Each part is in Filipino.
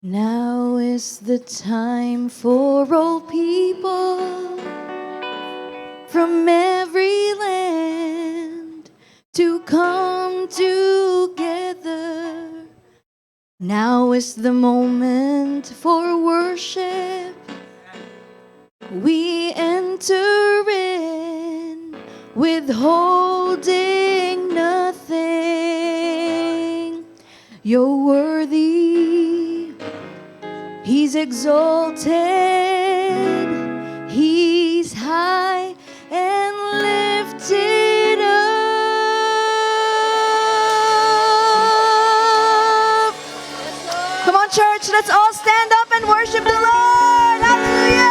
Now is the time for all people from every land to come together. Now is the moment for worship. We enter in, withholding nothing. You're worthy. He's exalted, He's high and lifted up. Come on, church, let's all stand up and worship the Lord. Hallelujah.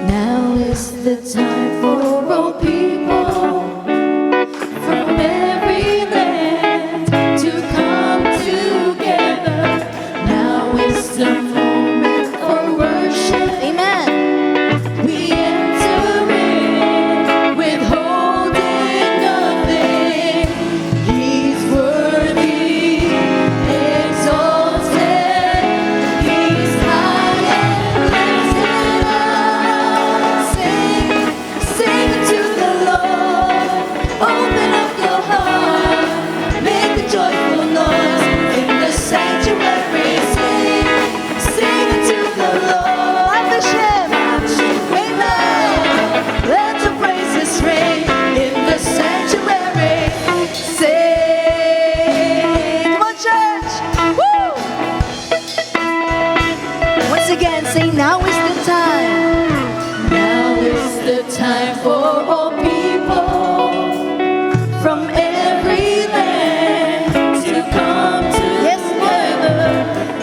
Now is the time for all people from every land to come together. Now is the moment for worship. Amen. We enter in, withholding nothing. He's worthy, exalted. He's high and lifted up. Sing to the Lord. Open up your heart. Make a joyful noise in the sanctuary. Sing to the Lord. Lavish Him. Amen. Let your praises ring in the sanctuary. Sing. Come on, church. Woo! Once again, sing. Now is the time. Now is the time for all people from every land to come together.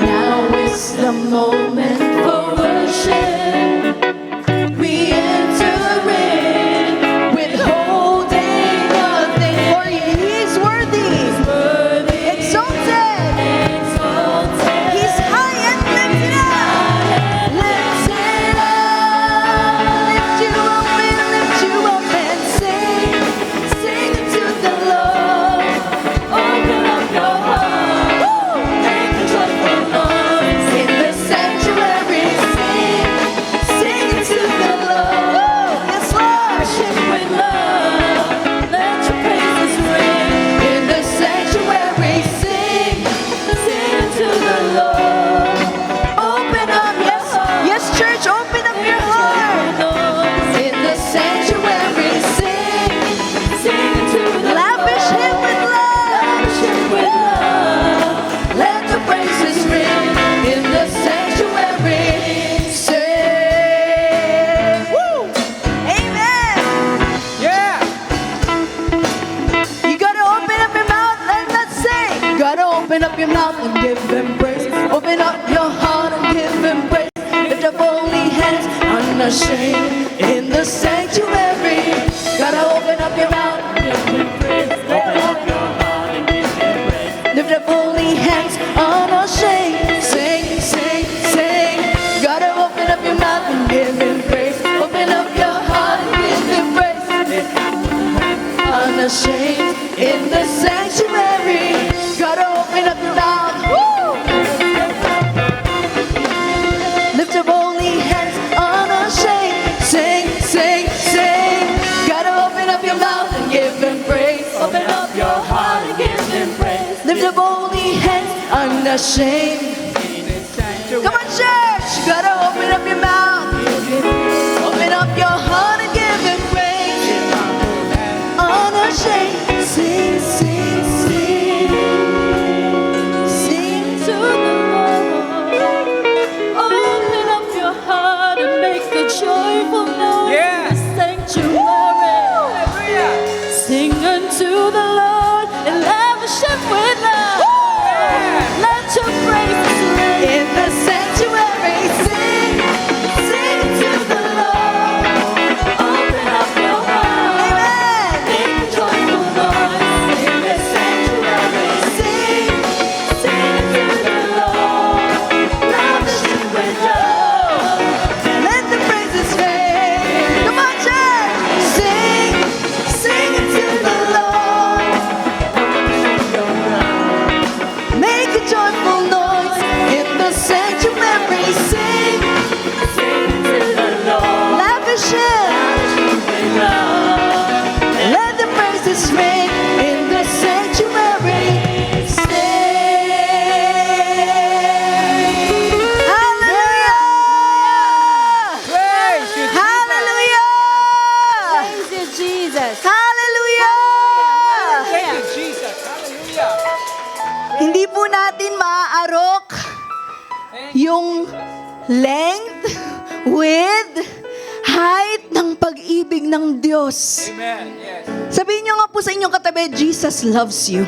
Now is the moment for worship. We enter in, withholding nothing. For He's worthy, exalted. He's high and lifted up. Lifted up. Lift you up and sing. Sing to the Lord. Open up your heart. Make a joyful noise in the sanctuary. Sing to the Lord. Yes, Lord. Worship with love. Let your praises ring in the sanctuary. Sing to the Lord. Open up, yes, church, open up your heart. In the sanctuary, sing to the Lord. Lavish Him with love. Let the praises ring in the sanctuary. Sing. Woo! Amen. Yeah! You gotta open up your mouth and let's sing. You gotta open up your mouth and give Him praise. Open up your heart and give Him praise. Lift up holy hands, unashamed in the sanctuary. Gotta open up your mouth and give Him praise. Open up your heart and give Him praise. Lift up holy hands, unashamed. Sing, sing, sing. Gotta open up your mouth and give Him praise. Open up your heart and give Him praise. Unashamed in the sanctuary. Gotta open up your mouth. Woo! Lift up holy hands, unashamed. Sing, sing, sing. Gotta open up your mouth and give Him praise. Open up your heart and give Him praise. Lift up holy hands, unashamed. Come on, church. You gotta open up your mouth. Open up your heart and give Him praise. Unashamed. Sing, sing, sing. Sing to the Lord. Open up your heart and make a joyful noise Yeah. in the sanctuary. Hallelujah! Sing unto the Lord and lavish Him with love. Let your praise natin maaarok yung length, width, height ng pag-ibig ng Diyos. Amen. Yes. Sabihin nyo nga po sa inyong katabi, Jesus loves you.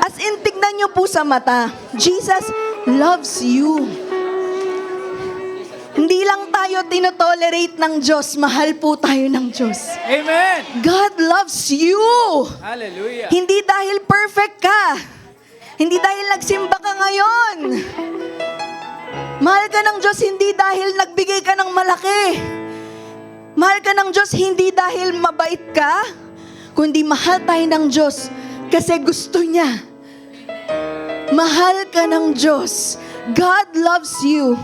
As in, tignan nyo po sa mata, Jesus loves you. Hindi lang tayo tinotolerate ng Diyos, mahal po tayo ng Diyos. Amen. God loves you. Hallelujah. Hindi dahil perfect ka. Hindi dahil nagsimba ka ngayon. Mahal ka ng Diyos hindi dahil nagbigay ka ng malaki. Mahal ka ng Diyos hindi dahil mabait ka, kundi mahal tayo ng Diyos kasi gusto niya. Mahal ka ng Diyos. God loves you.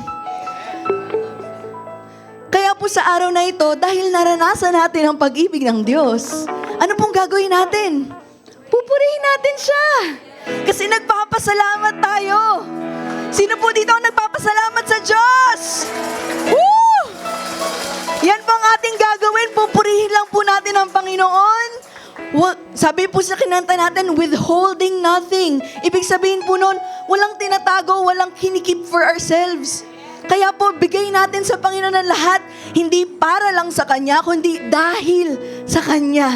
Kaya po sa araw na ito, dahil naranasan natin ang pag-ibig ng Diyos, ano pong gagawin natin? Pupurihin natin siya. Kasi nagpapasalamat tayo. Sino po dito ang nagpapasalamat sa Diyos? Woo! Yan po ang ating gagawin. Pupurihin lang po natin ang Panginoon. Sabi po sa kinanta natin, withholding nothing. Ibig sabihin po nun, walang tinatago, walang kinikip for ourselves. Kaya po, bigay natin sa Panginoon ang lahat, hindi para lang sa Kanya, kundi dahil sa Kanya.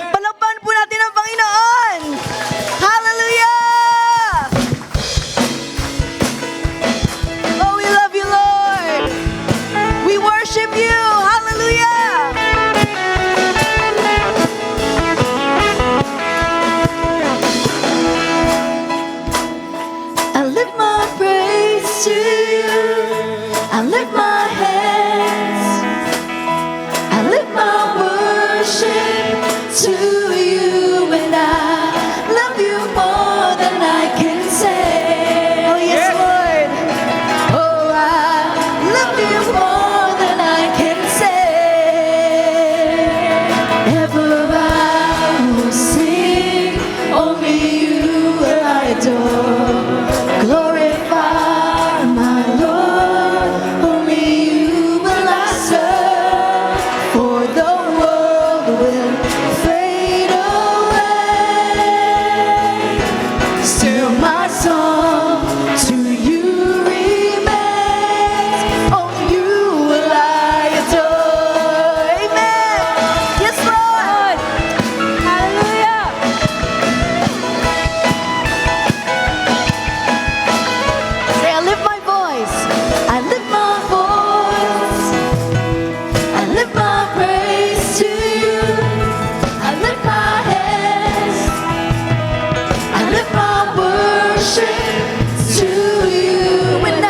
Palakpakan po natin ang Panginoon! Hallelujah! Oh, we love you, Lord! We worship you! Hallelujah! I lift my praise to you. I lift my hands. I lift my worship to you, and I love you more than I can say. Oh yes, Yes. Lord. Oh, I love you more than I can say. Ever I will sing, only you will I adore. Glorify my Lord, only you will I serve. For the world will fade away, still my song to you remains. Oh, you will I adore. Amen. Yes, Lord. Hallelujah. Say, I lift my voice. I lift my voice. I lift my praise to you. I lift my hands. I lift my worship to you. And I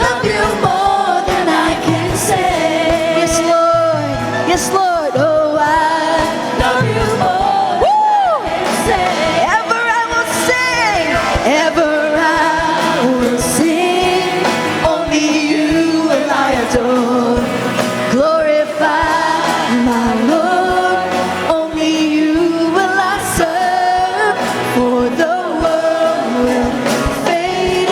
love you more than I can say. Yes, Lord. Yes, Lord. Oh, I love you more than I can say. Ever I will sing. Ever I will sing. Only you will I adore. Glorify my Lord. Only you will I serve. For the world will fade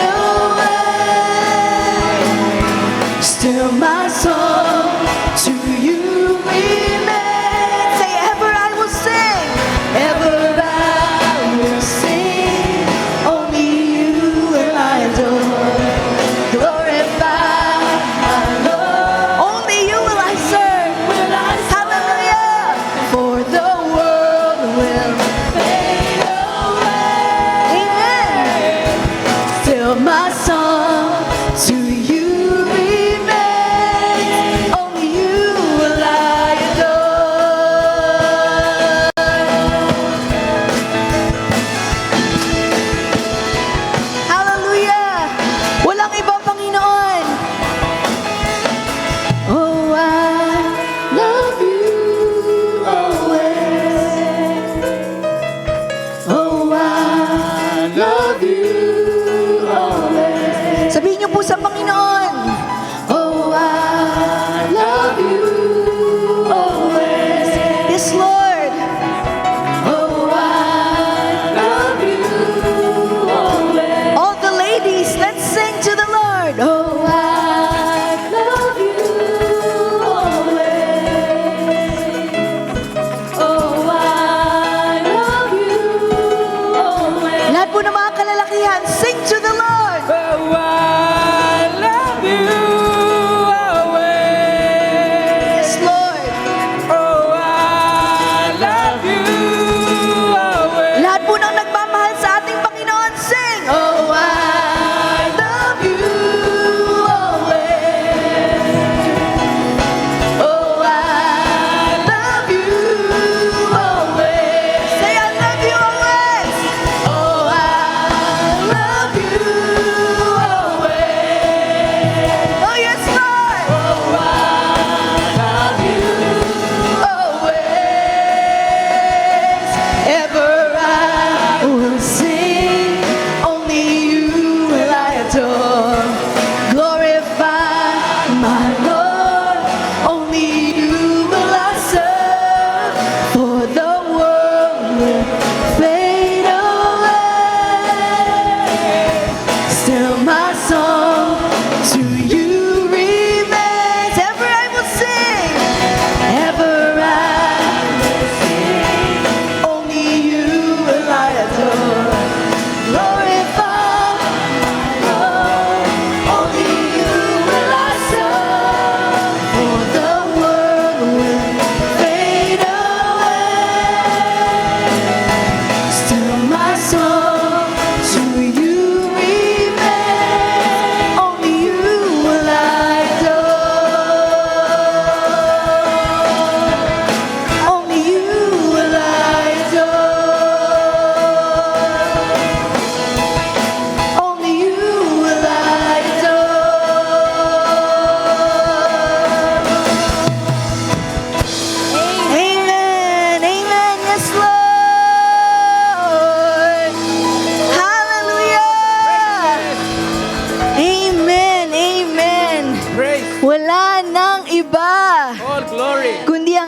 away, still my song to you remains. Say, ever I will sing. Ever I will sing. Only you will I adore. Glorify my Lord. Only you will I serve. Hallelujah.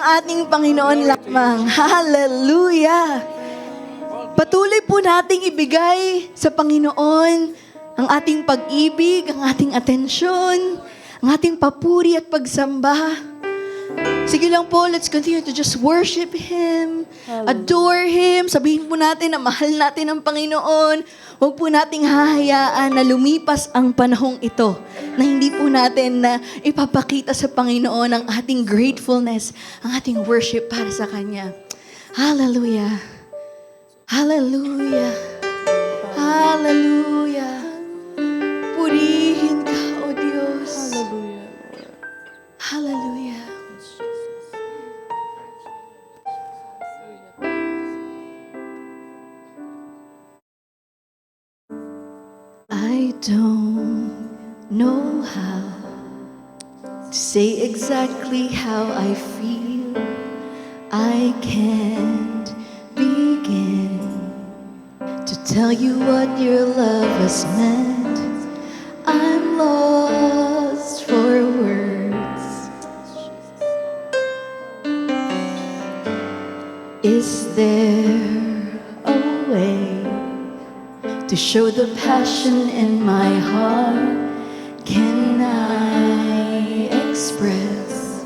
ng ating Panginoon lamang. Hallelujah! Patuloy po nating ibigay sa Panginoon ang ating pag-ibig, ang ating atensyon, ang ating papuri at pagsamba. Sige lang po, let's continue to just worship Him, adore Him. Sabihin po natin na mahal natin ang Panginoon. Huwag po nating hahayaan na lumipas ang panahong ito na hindi po natin na ipapakita sa Panginoon ang ating gratefulness, ang ating worship para sa Kanya. Hallelujah! Hallelujah! Hallelujah! Purihin ka, O Diyos. Hallelujah! I don't know how to say exactly how I feel. I can't begin to tell you what your love has meant. I'm lost for words. Is there a way to show the passion in my heart? Can I express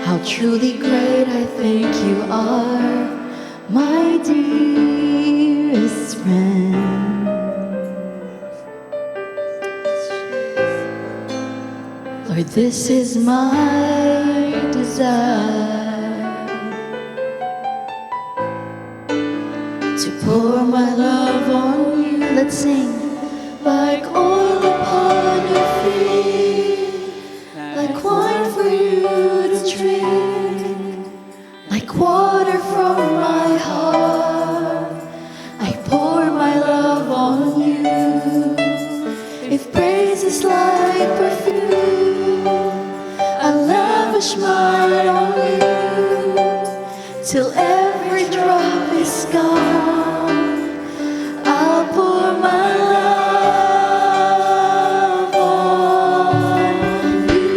how truly great I think you are, my dearest friend? Lord, this is my desire, to pour my love on you. Let's sing. Like oil upon your feet, like wine for you to drink, like water from my heart, I pour my love on you. If praise is like perfume, I lavish mine on you, till every drop is gone. I'll pour my love on you.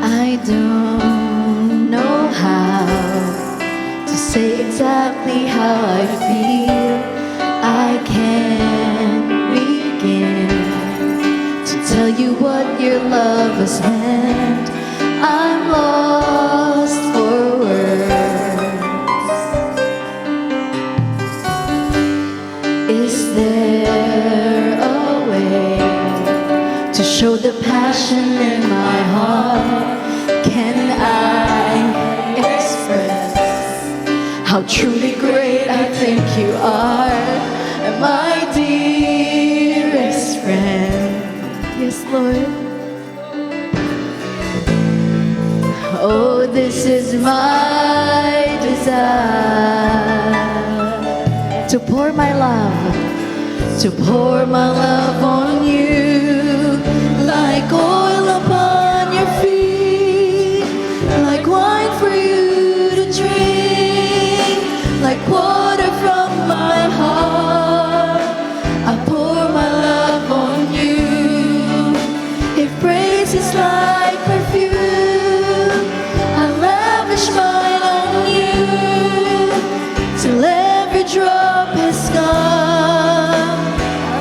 I don't know how to say exactly how I feel. I can't begin to tell you what your love has meant. I'm lost for words. Is there a way to show the passion in my heart? Can I express how truly great I think you are, my dearest friend? Yes, Lord. Oh, this is my desire, to pour my love, to pour my love on you, like oil upon your feet, like wine for you to drink, like water from my heart, I pour my love on you. If praise is like perfume, mine on you, till every drop is gone.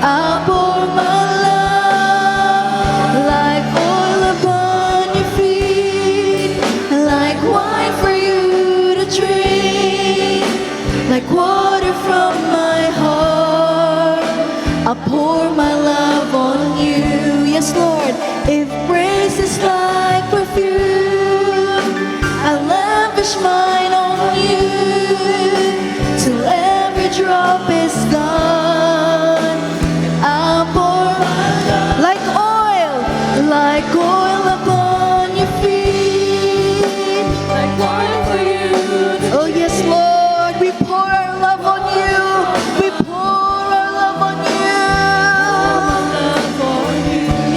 I'll pour my love like oil upon your feet, like wine for you to drink, like water from my heart. I'll pour my love on you. Yes, Lord. If praise is like perfume, I lavish mine on you, till every drop is gone. I'll pour like oil upon your feet, like wine for you. Oh yes, Lord, we pour our love on you. We pour our love on you.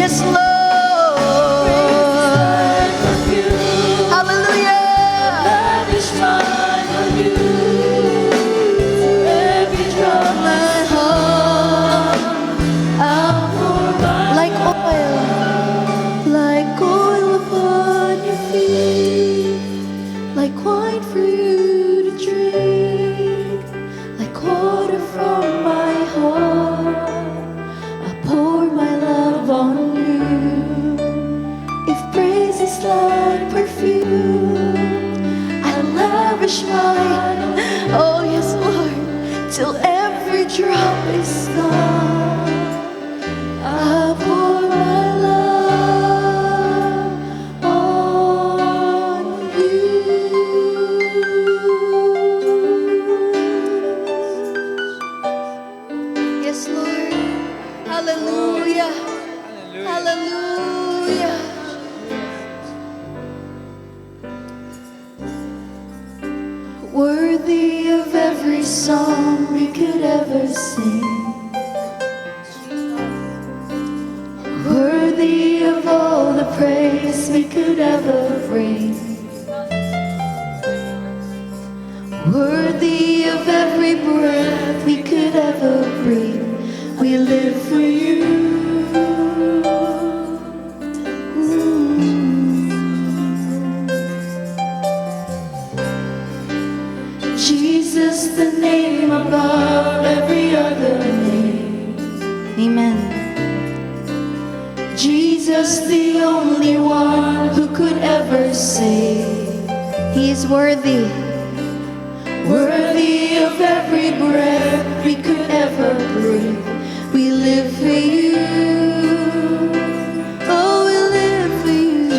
Yes, Lord. like perfume. I lavish mine, oh yes, Lord, till every drop is gone. I pour my love on you. Yes, Lord. Hallelujah. Hallelujah. Worthy of every song we could ever sing. Worthy of all the praise we could ever bring. Worthy of every breath we could ever breathe. We live for you. Jesus, the name above every other name. Amen. Jesus, the only one who could ever save. He is worthy. Worthy of every breath we could ever breathe. We live for you. Oh, we live for you.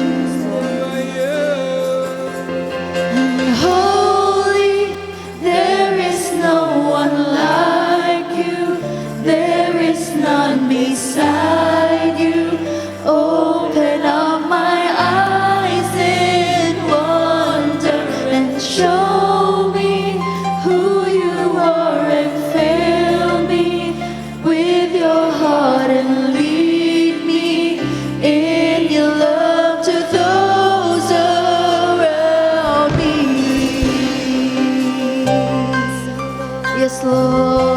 And holy, there is no one like you. There is none beside you. Open up my eyes in wonder and show me who you are, and fill me with your heart and lead me in your love to those around me. Yes, Lord.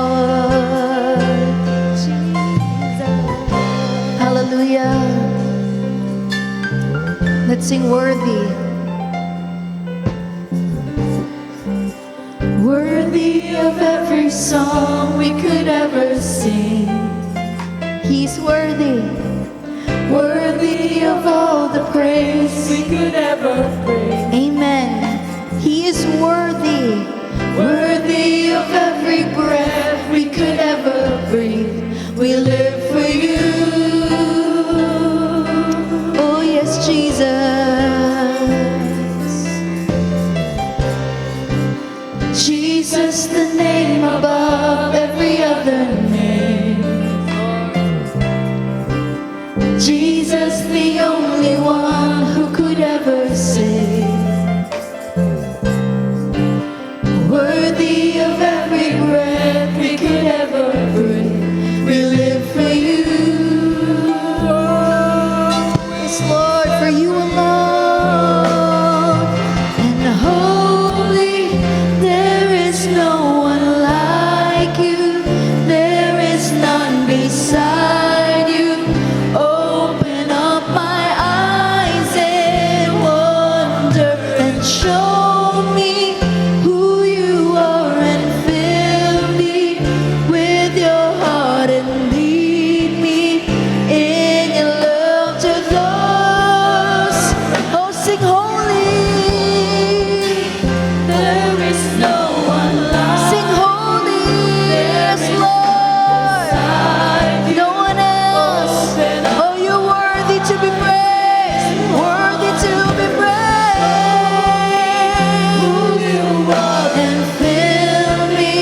Hallelujah. Let's sing worthy. Worthy of every song we could ever sing. He's worthy. Worthy of all the praise we could ever bring. Amen. He is worthy. Worthy of every breath we could ever breathe. We live for you. Oh yes, Jesus. Jesus, the name above every other name. Jesus, the only one who could ever save. Worthy of every breath we could ever breathe. We live for you. Yes, Lord, for you alone. And holy, there is no one like you. There is none beside you. Open up my eyes in wonder and show me who you are, and fill me with your heart and lead me in your love to those. Oh, sing holy. There is no one like. Sing holy. Yes, Lord. No one else. Oh, you're worthy to be praised. Worthy to be praised. Who you are, and fill me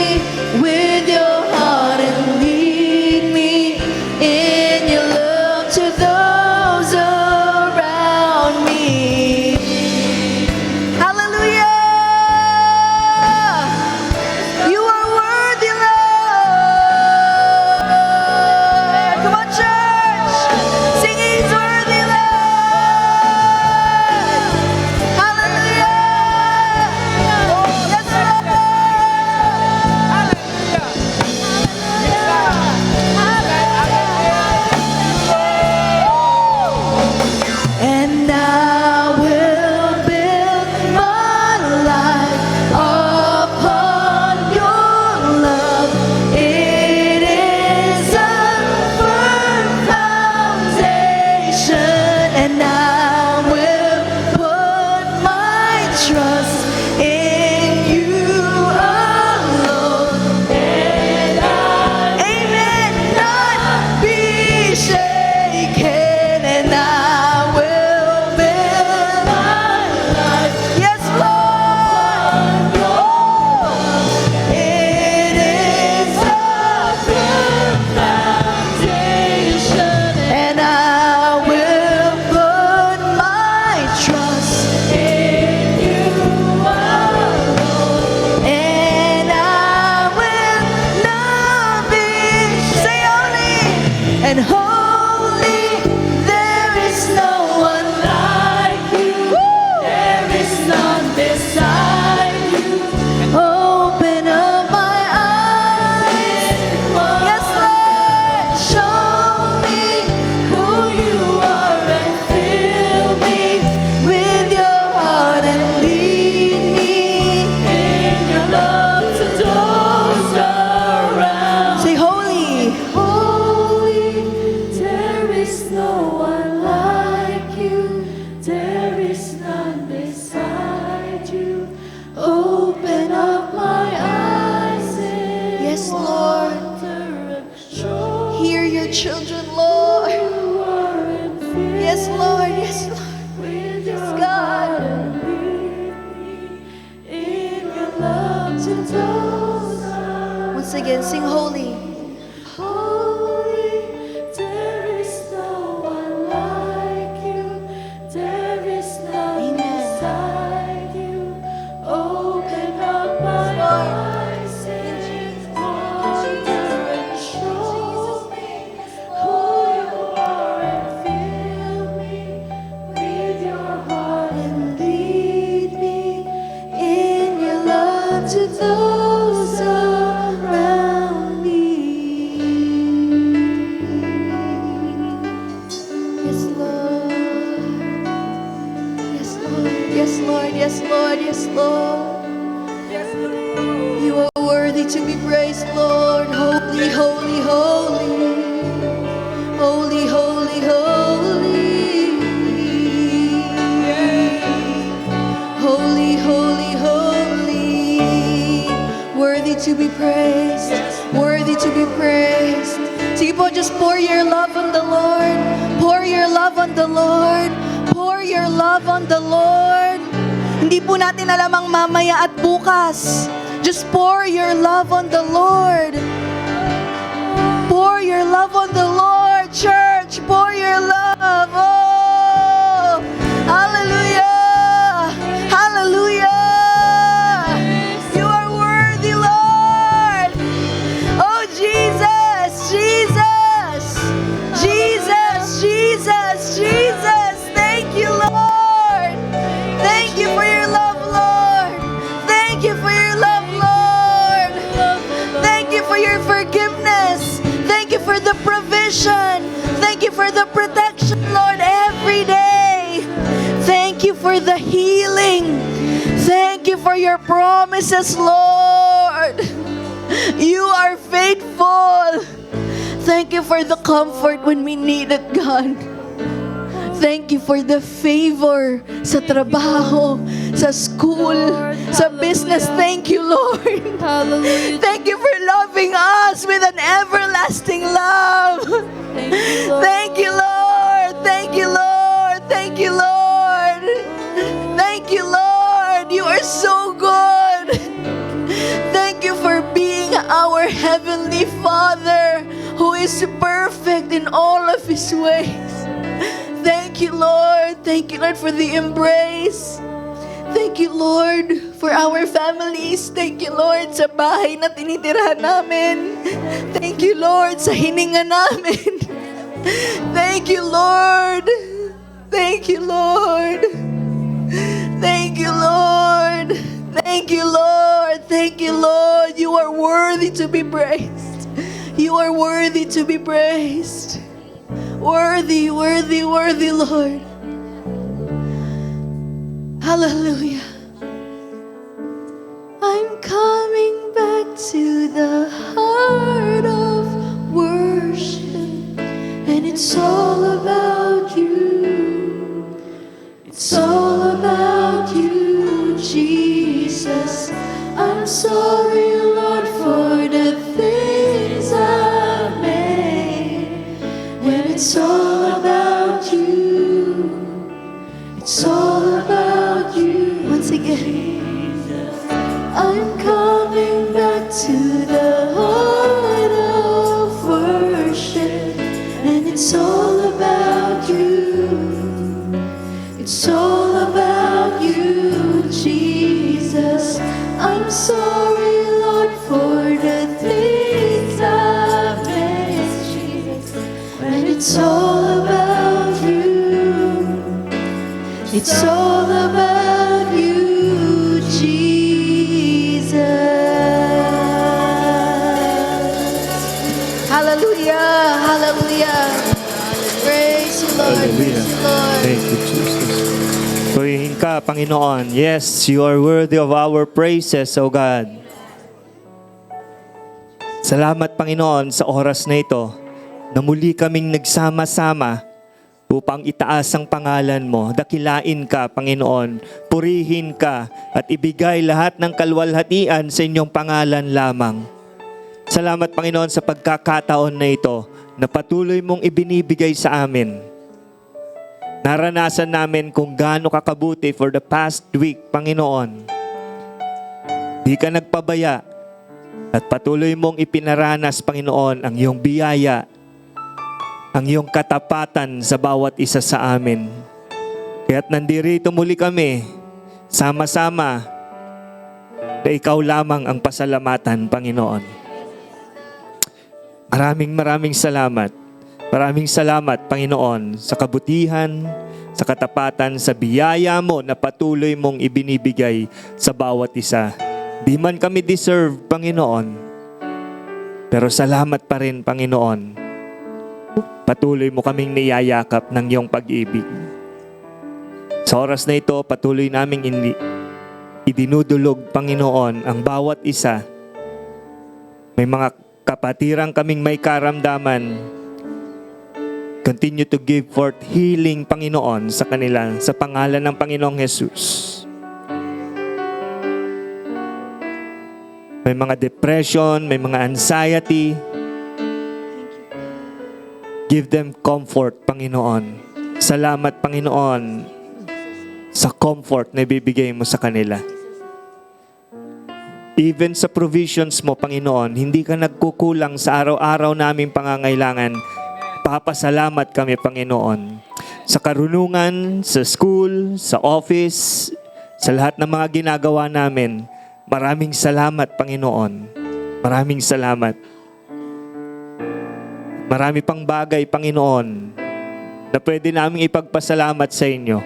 with your heart and lead me in your love to those around me. Hallelujah! You are worthy, Lord. Come on, church. Sing He's worthy, Lord. Hallelujah. Yes, Lord. no one like you. There is none beside you. Open up my eyes in Yes, Lord. wonder and show Hear your children, Lord. you are and fill Yes, Lord. Yes, Lord. with Yes, your God. heart and lead me in your love to those around. Once again, sing holy. Holy, there is no one like you. There is none Amen. beside you. Open up my eyes in wonder and show me who you are and fill me with your heart and lead me in your love to those around me. Yes, Lord. Yes, Lord. Yes, Lord. Yes, Lord. Yes, Lord. You are worthy to be praised, Lord. Holy, holy, holy. Holy, holy, holy. Holy, holy, holy. Worthy to be praised. Worthy to be praised. Sige po, just pour your love on the Lord. Pour your love on the Lord. Pour your love on the Lord. Hindi po natin alam ang mamaya at bukas. Just pour your love on the Lord. Pour your love on the Lord, church. Pour your love. Oh, hallelujah. Hallelujah. You are worthy, Lord. Oh, Jesus, Jesus. Jesus, Jesus, Jesus. Thank you, Lord. Thank you for your love, Lord. Thank you for your love, Lord. Thank you for your forgiveness. Thank you for the provision. Thank you for the protection, Lord, every day. Thank you for the healing. Thank you for your promises, Lord. You are faithful. Thank you for the comfort when we need it, God. Thank you for the favor sa trabaho, sa school, sa business. Thank you, Lord. Hallelujah. Thank you for loving us with an everlasting love. Thank you, Lord. Thank you, Lord. Thank you, Lord. Thank you, Lord. Thank you, Lord. You are so good. Thank you for being our Heavenly Father who is perfect in all of His ways. Thank you, Lord. Thank you, Lord, for the embrace. Thank you, Lord, for our families. Thank you, Lord, sa bahay na tinitirahan namin. Thank you, Lord, sa hininga namin. Thank you, Lord. Thank you, Lord. Thank you, Lord. Thank you, Lord. Thank you, Lord. You are worthy to be praised. You are worthy to be praised. Worthy, worthy, worthy, Lord. Hallelujah. I'm coming back to the heart of worship, and it's all about you. It's all about you, Jesus. I'm sorry, Lord, for the things I've made. When it's all about you, it's all about you. Once again, I'm coming back to the heart of worship, and it's all about you. It's all about you, Jesus. I'm sorry, Lord, for the things I've missed, Jesus. When it's all about you, it's all about you, Jesus. Hallelujah, hallelujah. Praise you, Lord. Praise you, Lord. Thank you, Jesus. Purihin ka, Panginoon. Yes, you are worthy of our praises, O God. Salamat, Panginoon, sa oras na ito na muli kaming nagsama-sama upang itaas ang pangalan mo. Dakilain ka, Panginoon. Purihin ka at ibigay lahat ng kalwalhatian sa inyong pangalan lamang. Salamat, Panginoon, sa pagkakataon na ito na patuloy mong ibinibigay sa amin. Naranasan namin kung gaano kakabuti for the past week, Panginoon. Di ka nagpabaya at patuloy mong ipinaranas, Panginoon, ang iyong biyaya, ang iyong katapatan sa bawat isa sa amin. Kaya't nandirito muli kami, sama-sama, na ikaw lamang ang pasalamatan, Panginoon. Maraming salamat. Maraming salamat, Panginoon, sa kabutihan, sa katapatan, sa biyaya mo na patuloy mong ibinibigay sa bawat isa. Di man kami deserve, Panginoon, pero salamat pa rin, Panginoon. Patuloy mo kaming niyayakap ng iyong pag-ibig. Sa oras na ito, patuloy naming idinudulog, Panginoon, ang bawat isa. May mga kapatirang kaming may karamdaman. Continue to give forth healing, Panginoon, sa kanila, sa pangalan ng Panginoong Jesus. May mga depression, may mga anxiety. Give them comfort, Panginoon. Salamat, Panginoon, sa comfort na ibibigay mo sa kanila. Even sa provisions mo, Panginoon, hindi ka nagkukulang sa araw-araw naming pangangailangan. Papasalamat kami, Panginoon. Sa karunungan, sa school, sa office, sa lahat ng mga ginagawa namin, maraming salamat, Panginoon. Maraming salamat. Marami pang bagay, Panginoon, na pwede naming ipagpasalamat sa inyo.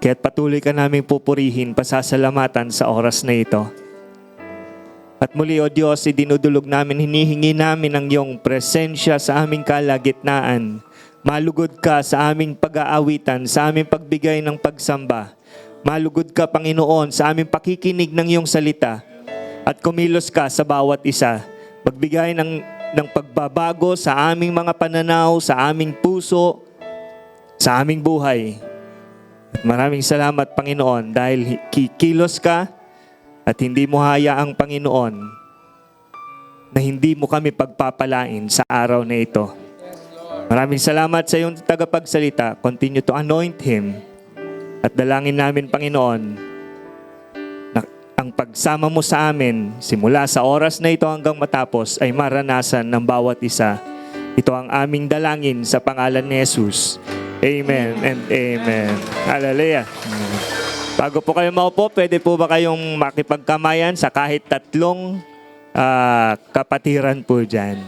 Kaya't patuloy ka naming pupurihin, pasasalamatan sa oras na ito. At muli, O Diyos, idinudulog namin, hinihingi namin ang iyong presensya sa aming kalagitnaan. Malugod ka sa aming pag-aawitan, sa aming pagbigay ng pagsamba. Malugod ka, Panginoon, sa aming pakikinig ng iyong salita. At kumilos ka sa bawat isa. Magbigay ng pagbabago sa aming mga pananaw, sa aming puso, sa aming buhay. At maraming salamat, Panginoon, dahil kikilos ka at hindi mo hayaang, Panginoon, na hindi mo kami pagpapalain sa araw na ito. Maraming salamat sa iyong tagapagsalita. Continue to anoint him. At dalangin namin, Panginoon, na ang pagsama mo sa amin, simula sa oras na ito hanggang matapos, ay maranasan ng bawat isa. Ito ang aming dalangin sa pangalan ni Jesus. Amen and amen. Hallelujah. Bago po kayo maupo, pwede po ba kayong makipagkamayan sa kahit 3 kapatiran po dyan?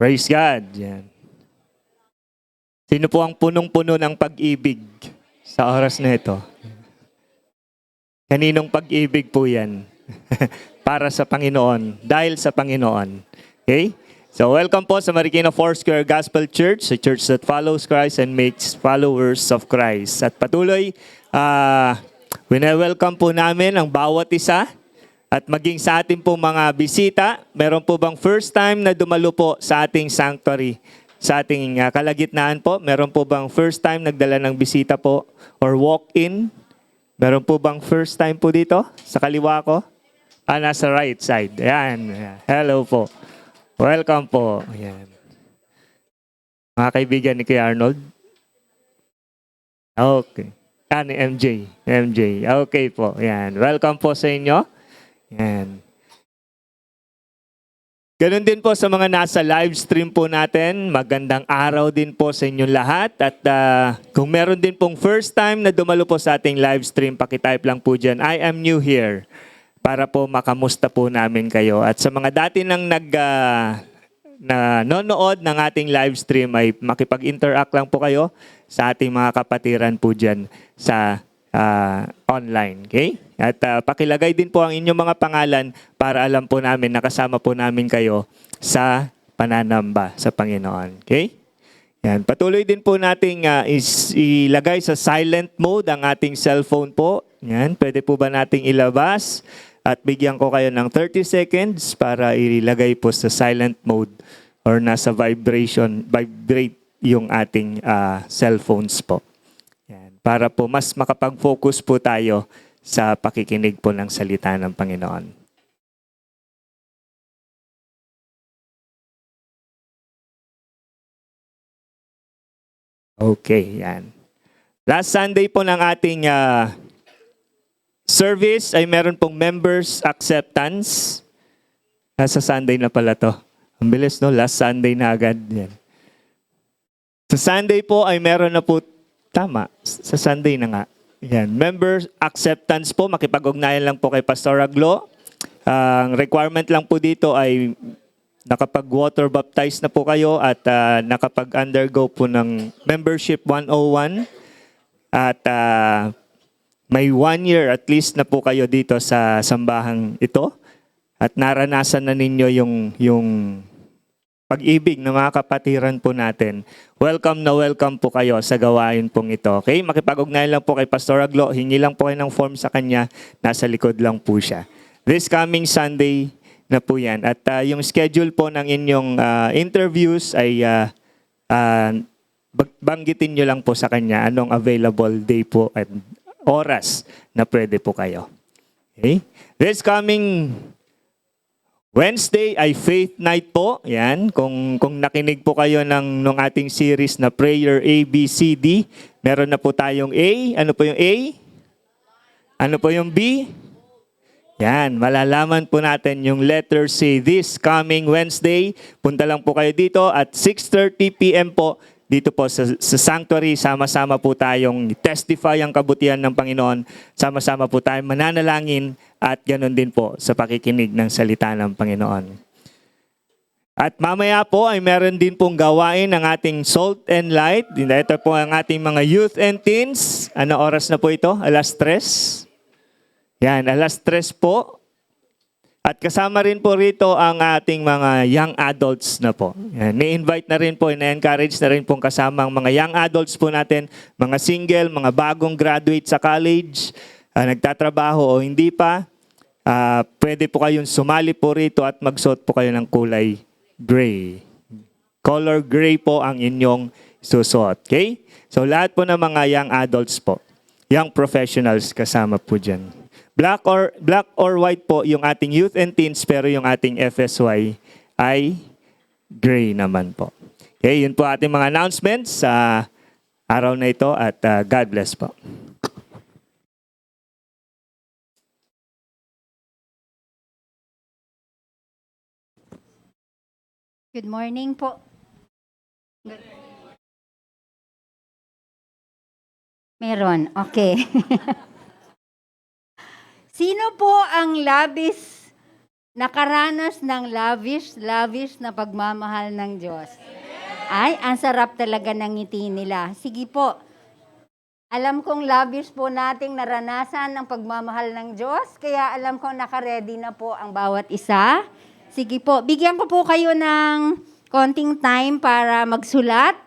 Praise God. Yan. Sino po ang punong-puno ng pag-ibig sa oras na ito? Kaninong pag-ibig po yan? Para sa Panginoon. Dahil sa Panginoon. Okay? So welcome po sa Marikina Foursquare Gospel Church, a church that follows Christ and makes followers of Christ. At patuloy, wina-welcome po namin ang bawat isa. At maging sa ating pong mga bisita, meron po bang first time na dumalo po sa ating sanctuary? Sa ating kalagitnaan po, meron po bang first time nagdala ng bisita po? Or walk-in? Meron po bang first time po dito? Sa kaliwa ko? Nasa right side. Ayan. Hello po. Welcome po. Ayan. Mga kaibigan ni Kuya Arnold? Okay. Ni MJ. MJ. Okay po. Ayan. Welcome po sa inyo. Yan. Ganun din po sa mga nasa live stream po natin. Magandang araw din po sa inyong lahat. At kung meron din pong first time na dumalo po sa ating live stream, pakitype lang po dyan, I am new here. Para po makamusta po namin kayo. At sa mga dati nang nanonood ng ating live stream ay makipag-interact lang po kayo sa ating mga kapatiran po dyan sa online. Okay? At pakilagay din po ang inyong mga pangalan para alam po namin, nakasama po namin kayo sa pananamba sa Panginoon. Okay? Yan. Patuloy din po nating ilagay sa silent mode ang ating cellphone po. Yan. Pwede po ba nating ilabas? At bigyan ko kayo ng 30 seconds para ilagay po sa silent mode or nasa vibrate yung ating cellphones po. Yan. Para po mas makapag-focus po tayo sa pakikinig po ng salita ng Panginoon. Okay, yan. Last Sunday po ng ating service ay meron pong members acceptance. Sa Sunday na pala to. Ang bilis, no? Last Sunday na agad. Yan. Sa Sunday po ay meron na po, tama, sa Sunday na nga. Yan. Members acceptance po, makipag-ugnayan lang po kay Pastor Aglo. Ang requirement lang po dito ay nakapag-water baptize na po kayo at nakapag-undergo po ng membership 101. At may 1 year at least na po kayo dito sa sambahang ito. At naranasan na ninyo yung pag-ibig ng mga kapatiran po natin. Welcome po kayo sa gawain pong ito. Okay? Makipag-ugnayan lang po kay Pastor Aglo. Hingi lang po kayo ng form sa kanya. Nasa likod lang po siya. This coming Sunday na po yan. At yung schedule po ng inyong interviews ay banggitin nyo lang po sa kanya anong available day po at oras na pwede po kayo. Okay? This coming Wednesday ay Faith Night po. Yan. Kung nakinig po kayo nung ating series na Prayer A, B, C, D, meron na po tayong A. Ano po yung A? Ano po yung B? Yan. Malalaman po natin yung letter C this coming Wednesday. Punta lang po kayo dito at 6:30 p.m. po dito po sa sanctuary. Sama-sama po tayong testify ang kabutihan ng Panginoon. Sama-sama po tayong mananalangin at ganoon din po sa pakikinig ng salita ng Panginoon. At mamaya po ay meron din pong gawain ng ating Salt and Light. Ito po ang ating mga youth and teens. Ano oras na po ito? 3:00? Yan, 3:00 po. At kasama rin po rito ang ating mga young adults na po. Yan, ni-invite na rin po, na-encourage na rin pong kasama ang mga young adults po natin, mga single, mga bagong graduate sa college, nagtatrabaho o hindi pa. Pwede po kayong sumali po rito at magsuot po kayo ng kulay gray. Color gray po ang inyong susuot. Okay? So lahat po ng mga young adults po, young professionals kasama po dyan. Black or white po yung ating youth and teens, pero yung ating FSY ay gray naman po. Okay, yun po ating mga announcements sa araw na ito at God bless po. Good morning po. Meron, okay. Sino po ang nakaranas ng lavish na pagmamahal ng Diyos? Ay, ang sarap talaga ng ngiti nila. Sige po, alam kong lavish po nating naranasan ng pagmamahal ng Diyos, kaya alam kong nakaredy na po ang bawat isa. Sige po, bigyan ko po kayo ng konting time para magsulat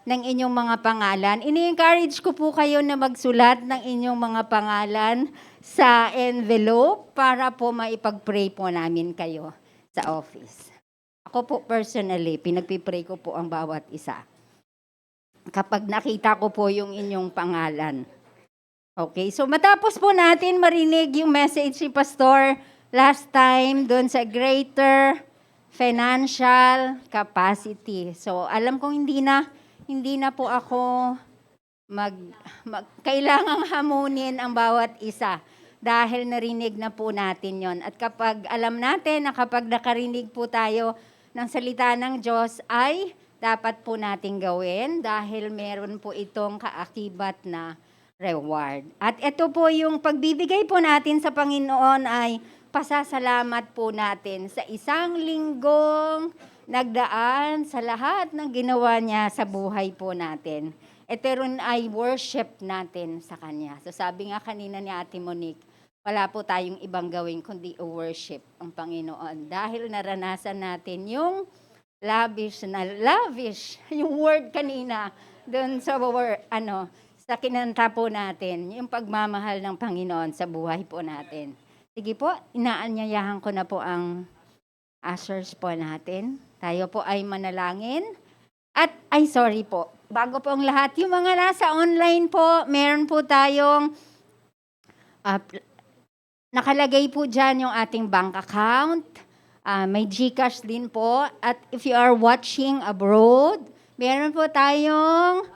ng inyong mga pangalan. Ini-encourage ko po kayo na magsulat ng inyong mga pangalan sa envelope para po maipag-pray po namin kayo sa office. Ako po personally, pinagpipray ko po ang bawat isa. Kapag nakita ko po yung inyong pangalan. Okay, so matapos po natin marinig yung message si Pastor last time doon sa greater financial capacity. So alam kong hindi na po ako kailangang hamunin ang bawat isa. dahil narinig na po natin yon. At kapag alam natin na kapag nakarinig po tayo ng salita ng Diyos ay dapat po nating gawin dahil meron po itong kaakibat na reward. At ito po yung pagbibigay po natin sa Panginoon ay pasasalamat po natin sa isang linggong nagdaan sa lahat ng ginawa niya sa buhay po natin. Ito rin ay worship natin sa Kanya. So sabi nga kanina ni Ate Monique, wala po tayong ibang gawin kundi worship ang Panginoon. Dahil naranasan natin yung lavish, yung word kanina doon sa sa kinanta po natin, yung pagmamahal ng Panginoon sa buhay po natin. Sige po, inaanyayahan ko na po ang ushers po natin. Tayo po ay manalangin. At, sorry po, bago po ang lahat, yung mga nasa online po, meron po tayong nakalagay po dyan yung ating bank account. May GCash din po. At if you are watching abroad, meron po tayong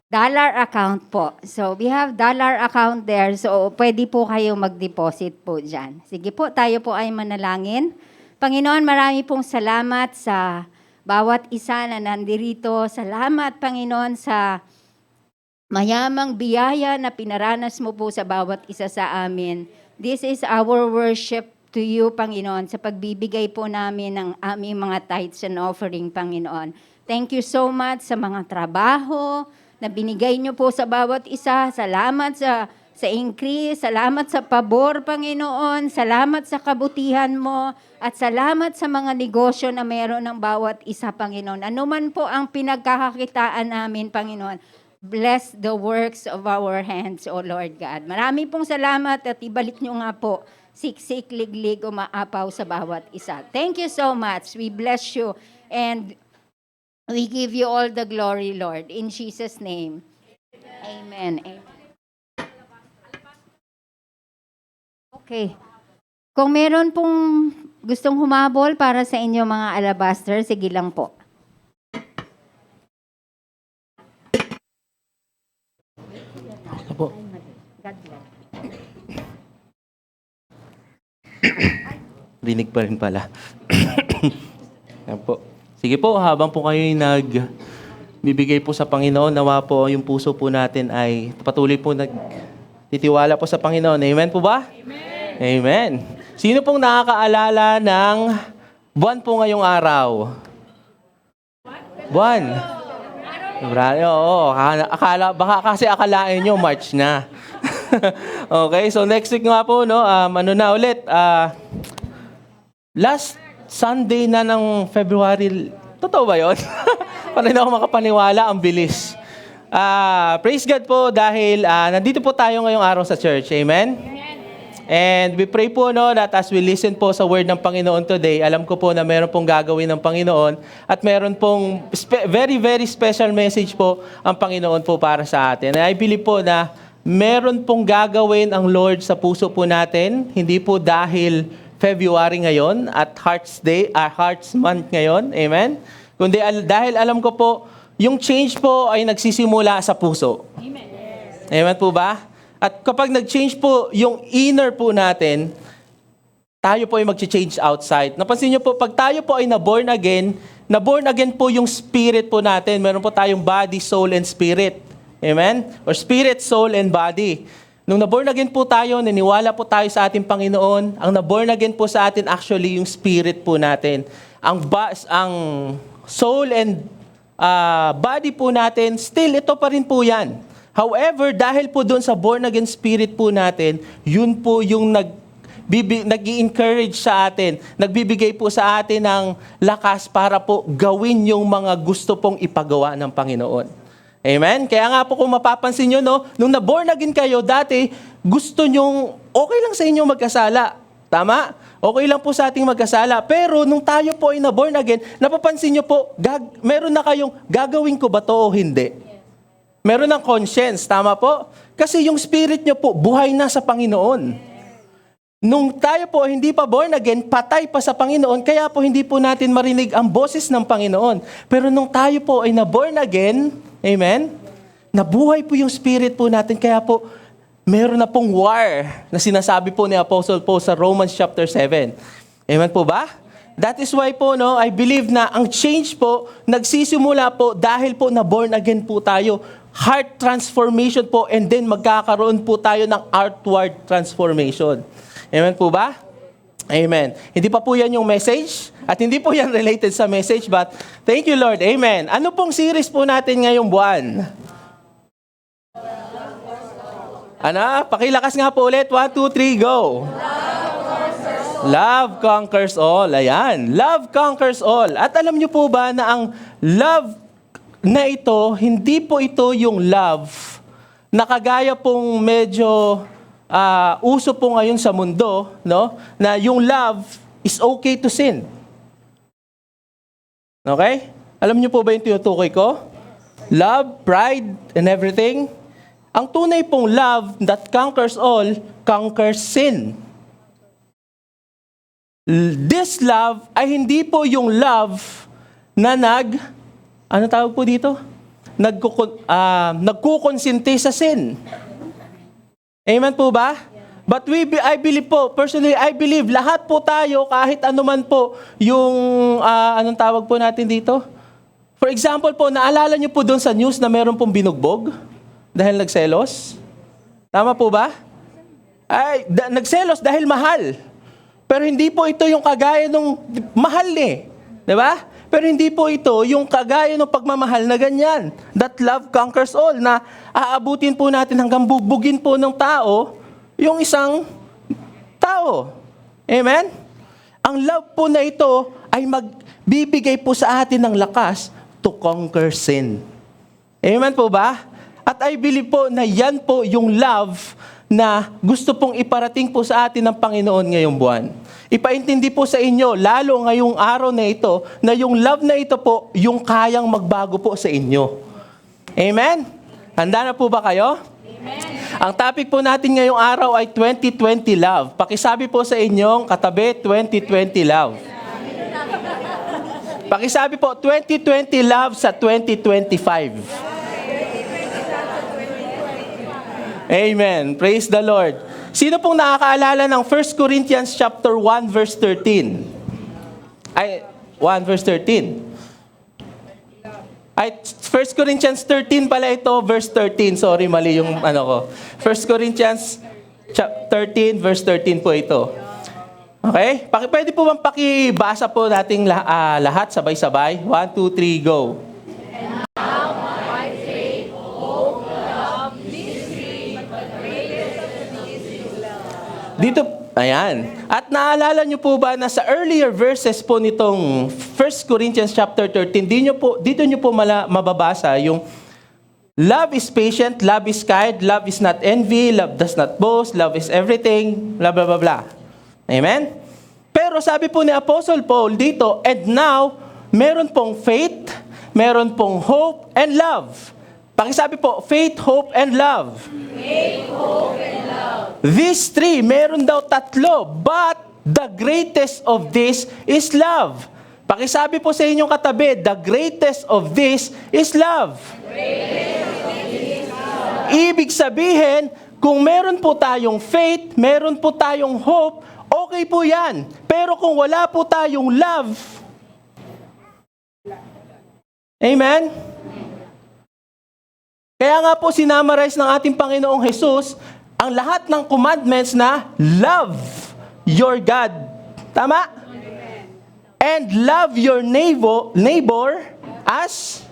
dollar account po. So, we have dollar account there. So, pwede po kayo mag-deposit po dyan. Sige po, tayo po ay manalangin. Panginoon, marami pong salamat sa bawat isa na nandirito. Salamat, Panginoon, sa mayamang biyaya na pinaranas mo po sa bawat isa sa amin. This is our worship to you, Panginoon, sa pagbibigay po namin ng aming mga tithes and offering, Panginoon. Thank you so much sa mga trabaho na binigay niyo po sa bawat isa. Salamat sa increase, salamat sa pabor, Panginoon, salamat sa kabutihan mo, at salamat sa mga negosyo na meron ng bawat isa, Panginoon. Ano man po ang pinagkakakitaan namin, Panginoon, bless the works of our hands, O Lord God. Marami pong salamat at ibalik niyo nga po, siksik, liglig, umaapaw sa bawat isa. Thank you so much. We bless you and we give you all the glory, Lord. In Jesus' name. Amen. Amen. Okay. Kung meron pong gustong humabol para sa inyo mga alabaster, sige lang po. Opo. God bless. Rinig pa rin pala. Yan po. Sige po, habang po kayo'y nagbibigay po sa Panginoon, nawa po yung puso po natin ay patuloy po nagtitiwala po sa Panginoon. Amen po ba? Amen. Amen. Sino pong nakakaalala ng buwan po ngayong araw? Buwan. February, oo. Baka kasi akalain nyo, March na. Okay, so next week nga po, no, last Sunday na ng February, totoo ba yun? Parang hindi ako makapaniwala, ang bilis. Praise God po dahil nandito po tayo ngayong araw sa church. Amen? And we pray po that as we listen po sa word ng Panginoon today, alam ko po na meron pong gagawin ng Panginoon at meron pong very, very special message po ang Panginoon po para sa atin. And I believe po na meron pong gagawin ang Lord sa puso po natin, hindi po dahil February ngayon at Hearts Day, Hearts Month ngayon. Amen? Kundi dahil alam ko po, yung change po ay nagsisimula sa puso. Amen. Amen po ba? At kapag nag-change po yung inner po natin, tayo po ay mag-change outside. Napansin niyo po, pag tayo po ay na-born again po yung spirit po natin. Meron po tayong body, soul, and spirit. Amen? Or spirit, soul, and body. Nung na-born again po tayo, naniwala po tayo sa ating Panginoon, ang na-born again po sa atin actually yung spirit po natin. Ang soul and body po natin, still ito pa rin po yan. However, dahil po doon sa born again spirit po natin, yun po yung nag-i-encourage sa atin, nagbibigay po sa atin ng lakas para po gawin yung mga gusto pong ipagawa ng Panginoon. Amen? Kaya nga po kung mapapansin nyo, nung na-born again kayo, dati, gusto nyong, okay lang sa inyo magkasala. Tama? Okay lang po sa ating magkasala. Pero nung tayo po ay na-born again, napapansin nyo po, meron na kayong, gagawin ko ba to o hindi? Meron ng conscience. Tama po? Kasi yung spirit nyo po, buhay na sa Panginoon. Nung tayo po hindi pa born again, patay pa sa Panginoon, kaya po hindi po natin marinig ang boses ng Panginoon. Pero nung tayo po ay na-born again, amen, nabuhay po yung spirit po natin, kaya po meron na pong war na sinasabi po ni Apostle Paul sa Romans chapter 7. Amen po ba? That is why po, no, I believe na ang change po, nagsisimula po dahil po na born again po tayo. Heart transformation po, and then magkakaroon po tayo ng outward transformation. Amen po ba? Amen. Hindi pa po yan yung message, at hindi po yan related sa message, but thank you Lord. Amen. Ano pong series po natin ngayong buwan? Ano? Pakilakas nga po ulit. 1, 2, 3, go. Love conquers all. Ayan. Love conquers all. At alam niyo po ba na ang love na ito, hindi po ito yung love na kagaya pong medyo uso po ngayon sa mundo, no? Na yung love is okay to sin. Okay? Alam niyo po ba yung tinutukoy ko? Love, pride, and everything. Ang tunay pong love that conquers all, conquers sin. This love ay hindi po yung love na ano tawag po dito? Nagkukonsinti sa sin. Amen po ba? But I believe po, personally, I believe, lahat po tayo, kahit anuman po, yung, anong tawag po natin dito? For example po, naalala niyo po doon sa news na meron pong binugbog dahil nagselos? Tama po ba? Ay, nagselos dahil mahal. Pero hindi po ito yung kagaya nung mahal eh. Di ba? Pero hindi po ito yung kagaya ng pagmamahal na ganyan. That love conquers all, na aabutin po natin hanggang bugbugin po ng tao yung isang tao. Amen? Ang love po na ito ay magbibigay po sa atin ng lakas to conquer sin. Amen po ba? At I believe po na yan po yung love na gusto pong iparating po sa atin ng Panginoon ngayong buwan. Ipaintindi po sa inyo, lalo ngayong araw na ito, na yung love na ito po, yung kayang magbago po sa inyo. Amen? Handa na po ba kayo? Amen. Ang topic po natin ngayong araw ay 2020 love. Pakisabi po sa inyong katabi, 2020 love. Pakisabi po, 2020 love sa 2025. Amen. Praise the Lord. Sino pong nakakaalala ng 1 Corinthians chapter 1 verse 13? Ay, 1 verse 13. Ay, 1 Corinthians 13 pala ito, verse 13. Sorry, mali yung ano ko. 1 Corinthians 13 verse 13 po ito. Okay? Pwede po bang pakibasa po nating lahat sabay-sabay? 1, 2, 3, go. Dito, ayan. At naalala niyo po ba na sa earlier verses po nitong 1 Corinthians chapter 13, dito niyo po mababasa yung love is patient, love is kind, love is not envy, love does not boast, love is everything, blah, blah, blah, blah. Amen? Pero sabi po ni Apostle Paul dito, and now, meron pong faith, meron pong hope, and love. Pakisabi po, faith, hope, and love. Faith, hope, and love. These three, meron daw tatlo, but the greatest of this is love. Pakisabi po sa inyong katabi, the greatest of this is love. Ibig sabihin, kung meron po tayong faith, meron po tayong hope, okay po yan. Pero kung wala po tayong love, amen? Kaya nga po sinamarize ng ating Panginoong Jesus ang lahat ng commandments na love your God. Tama? And love your neighbor as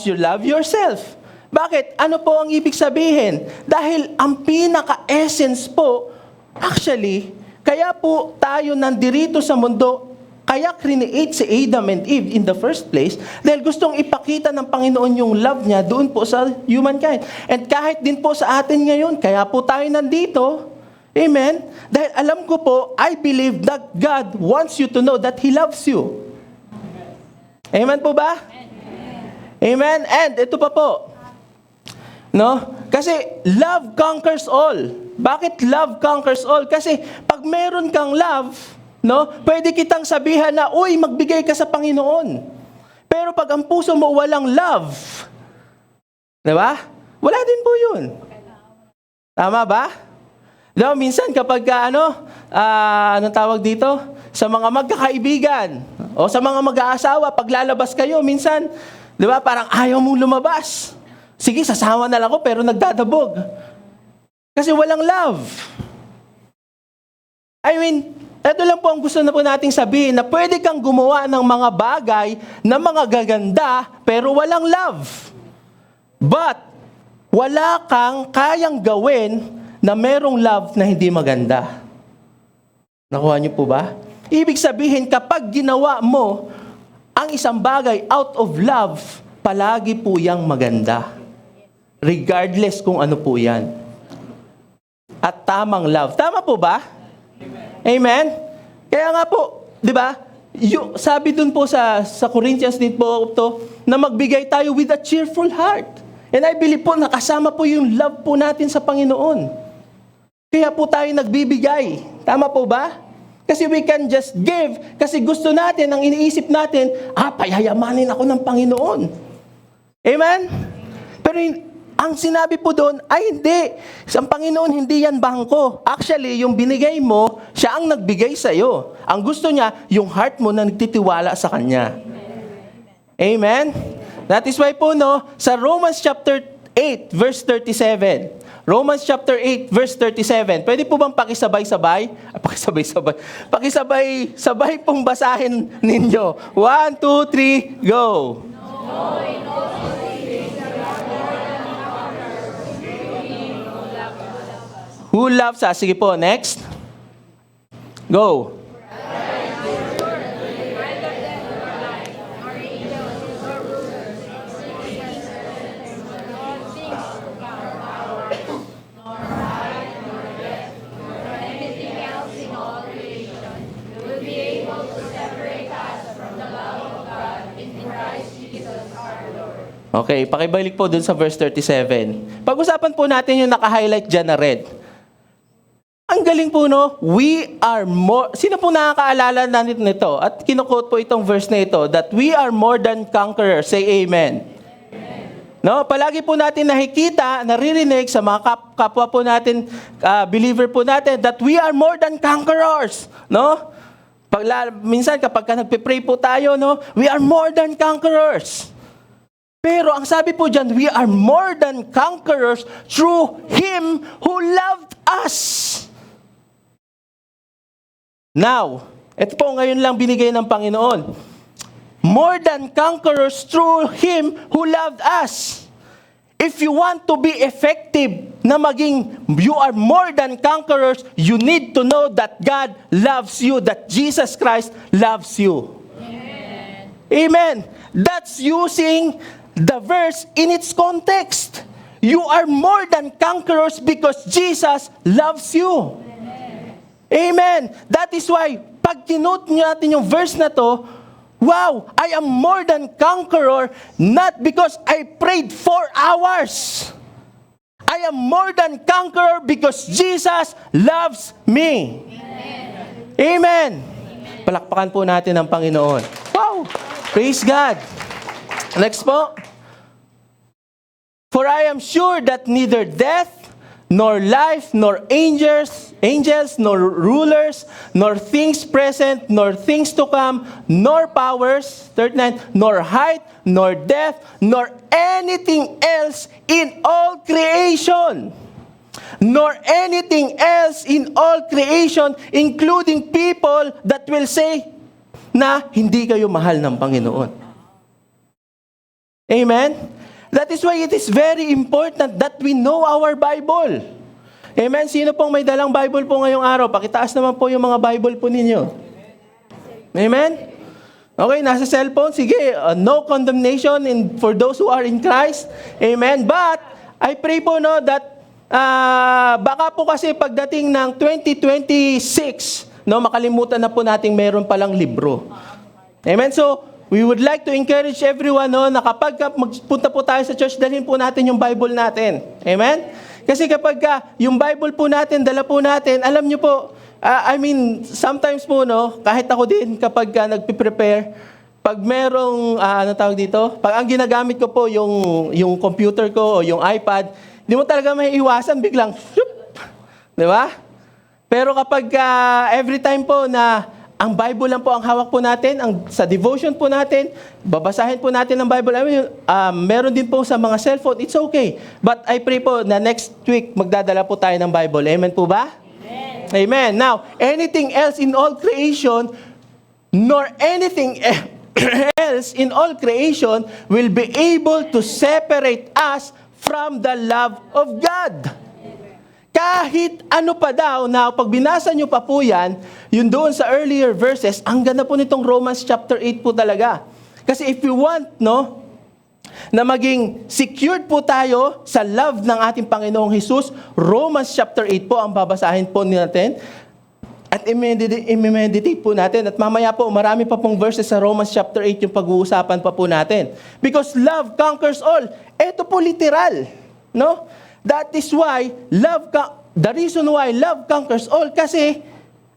you love yourself. Bakit? Ano po ang ibig sabihin? Dahil ang pinaka-essence po, actually, kaya po tayo nandirito sa mundo, kaya create si Adam and Eve in the first place dahil gustong ipakita ng Panginoon yung love niya doon po sa humankind. And kahit din po sa atin ngayon, kaya po tayo nandito. Amen? Dahil alam ko po, I believe that God wants you to know that He loves you. Amen po ba? Amen? And ito pa po. No? Kasi love conquers all. Bakit love conquers all? Kasi pag meron kang love, no? Pwede kitang sabihan na, uy, magbigay ka sa Panginoon. Pero pag ang puso mo walang love, di ba? Wala din po yun. Tama ba? No, minsan kapag anong tawag dito? Sa mga magkakaibigan o sa mga mag-aasawa, paglalabas kayo, minsan, di ba, parang ayaw mong lumabas. Sige, sasama na lang ako pero nagdadabog. Kasi walang love. I mean, ito lang po ang gusto na po nating sabihin na pwede kang gumawa ng mga bagay na mga gaganda pero walang love. But, wala kang kayang gawin na merong love na hindi maganda. Nakuha niyo po ba? Ibig sabihin, kapag ginawa mo ang isang bagay out of love, palagi po yang maganda. Regardless kung ano po yan. At tamang love. Tama po ba? Amen? Kaya nga po, di ba? Sabi dun po sa Corinthians din po to, na magbigay tayo with a cheerful heart. And I believe po, nakasama po yung love po natin sa Panginoon. Kaya po tayo nagbibigay. Tama po ba? Kasi we can just give. Kasi gusto natin, ang iniisip natin, payayamanin ako ng Panginoon. Amen? Pero ang sinabi po doon, ay hindi. Ang Panginoon, hindi yan bangko. Actually, yung binigay mo, siya ang nagbigay sa'yo. Ang gusto niya, yung heart mo na nagtitiwala sa Kanya. Amen? That is why po, sa Romans chapter 8, verse 37. Romans chapter 8, verse 37. Pwede po bang pakisabay-sabay? Pakisabay pong basahin ninyo. 1, 2, 3, go! Who loves us? Sige po, next. Go. Okay, pakibalik po dun sa verse 37. Pag-usapan po natin yung naka-highlight dyan na red. Ang galing po, we are more, sino po nakakaalala na nito? At kinuquote po itong verse na ito, that we are more than conquerors. Say amen. No, palagi po natin nakikita, naririnig sa mga kapwa po natin, believer po natin, that we are more than conquerors. No? Minsan kapag nagpe-pray po tayo, we are more than conquerors. Pero ang sabi po dyan, we are more than conquerors through Him who loved us. Now, ito po ngayon lang binigay ng Panginoon. More than conquerors through Him who loved us. If you want to be effective na maging you are more than conquerors, you need to know that God loves you, that Jesus Christ loves you. Amen. Amen. That's using the verse in its context. You are more than conquerors because Jesus loves you. Amen. That is why, pag kinote natin yung verse na to, wow, I am more than conqueror, not because I prayed 4 hours. I am more than conqueror because Jesus loves me. Amen. Amen. Palakpakan po natin ang Panginoon. Wow! Praise God. Next po. For I am sure that neither death, nor life, nor angels, nor rulers, nor things present, nor things to come, nor powers, 39, nor height, nor depth, nor anything else in all creation, nor anything else in all creation, including people that will say na hindi kayo mahal ng Panginoon. Amen? That is why it is very important that we know our Bible. Amen? Sino pong may dalang Bible po ngayong araw? Pakitaas naman po yung mga Bible po ninyo. Amen? Okay, nasa cellphone. Sige, no condemnation for those who are in Christ. Amen? But, I pray po that baka po kasi pagdating ng 2026, makalimutan na po nating meron palang libro. Amen? So, we would like to encourage everyone na kapag magpunta po tayo sa church, dalhin po natin yung Bible natin. Amen? Kasi kapag yung Bible po natin, dala po natin, alam nyo po, sometimes po, kahit ako din, kapag nagpiprepare, pag merong, pag ang ginagamit ko po yung computer ko o yung iPad, di mo talaga may iwasan, biglang, Di ba? Pero kapag every time po na ang Bible lang po ang hawak po natin, sa devotion po natin, babasahin po natin ang Bible. Meron din po sa mga cellphone, it's okay. But I pray po na next week magdadala po tayo ng Bible. Amen po ba? Amen. Amen. Now, anything else in all creation, nor anything else in all creation will be able to separate us from the love of God. Kahit ano pa daw na pag binasa nyo pa po yan, yun doon sa earlier verses, ang ganda po nitong Romans chapter 8 po talaga. Kasi if you want, na maging secured po tayo sa love ng ating Panginoong Jesus, Romans chapter 8 po ang babasahin po natin. At i-meditate po natin. At mamaya po, marami pa pong verses sa Romans chapter 8 yung pag-uusapan pa po natin. Because love conquers all. Ito po literal. No? That is why the reason why love conquers all, kasi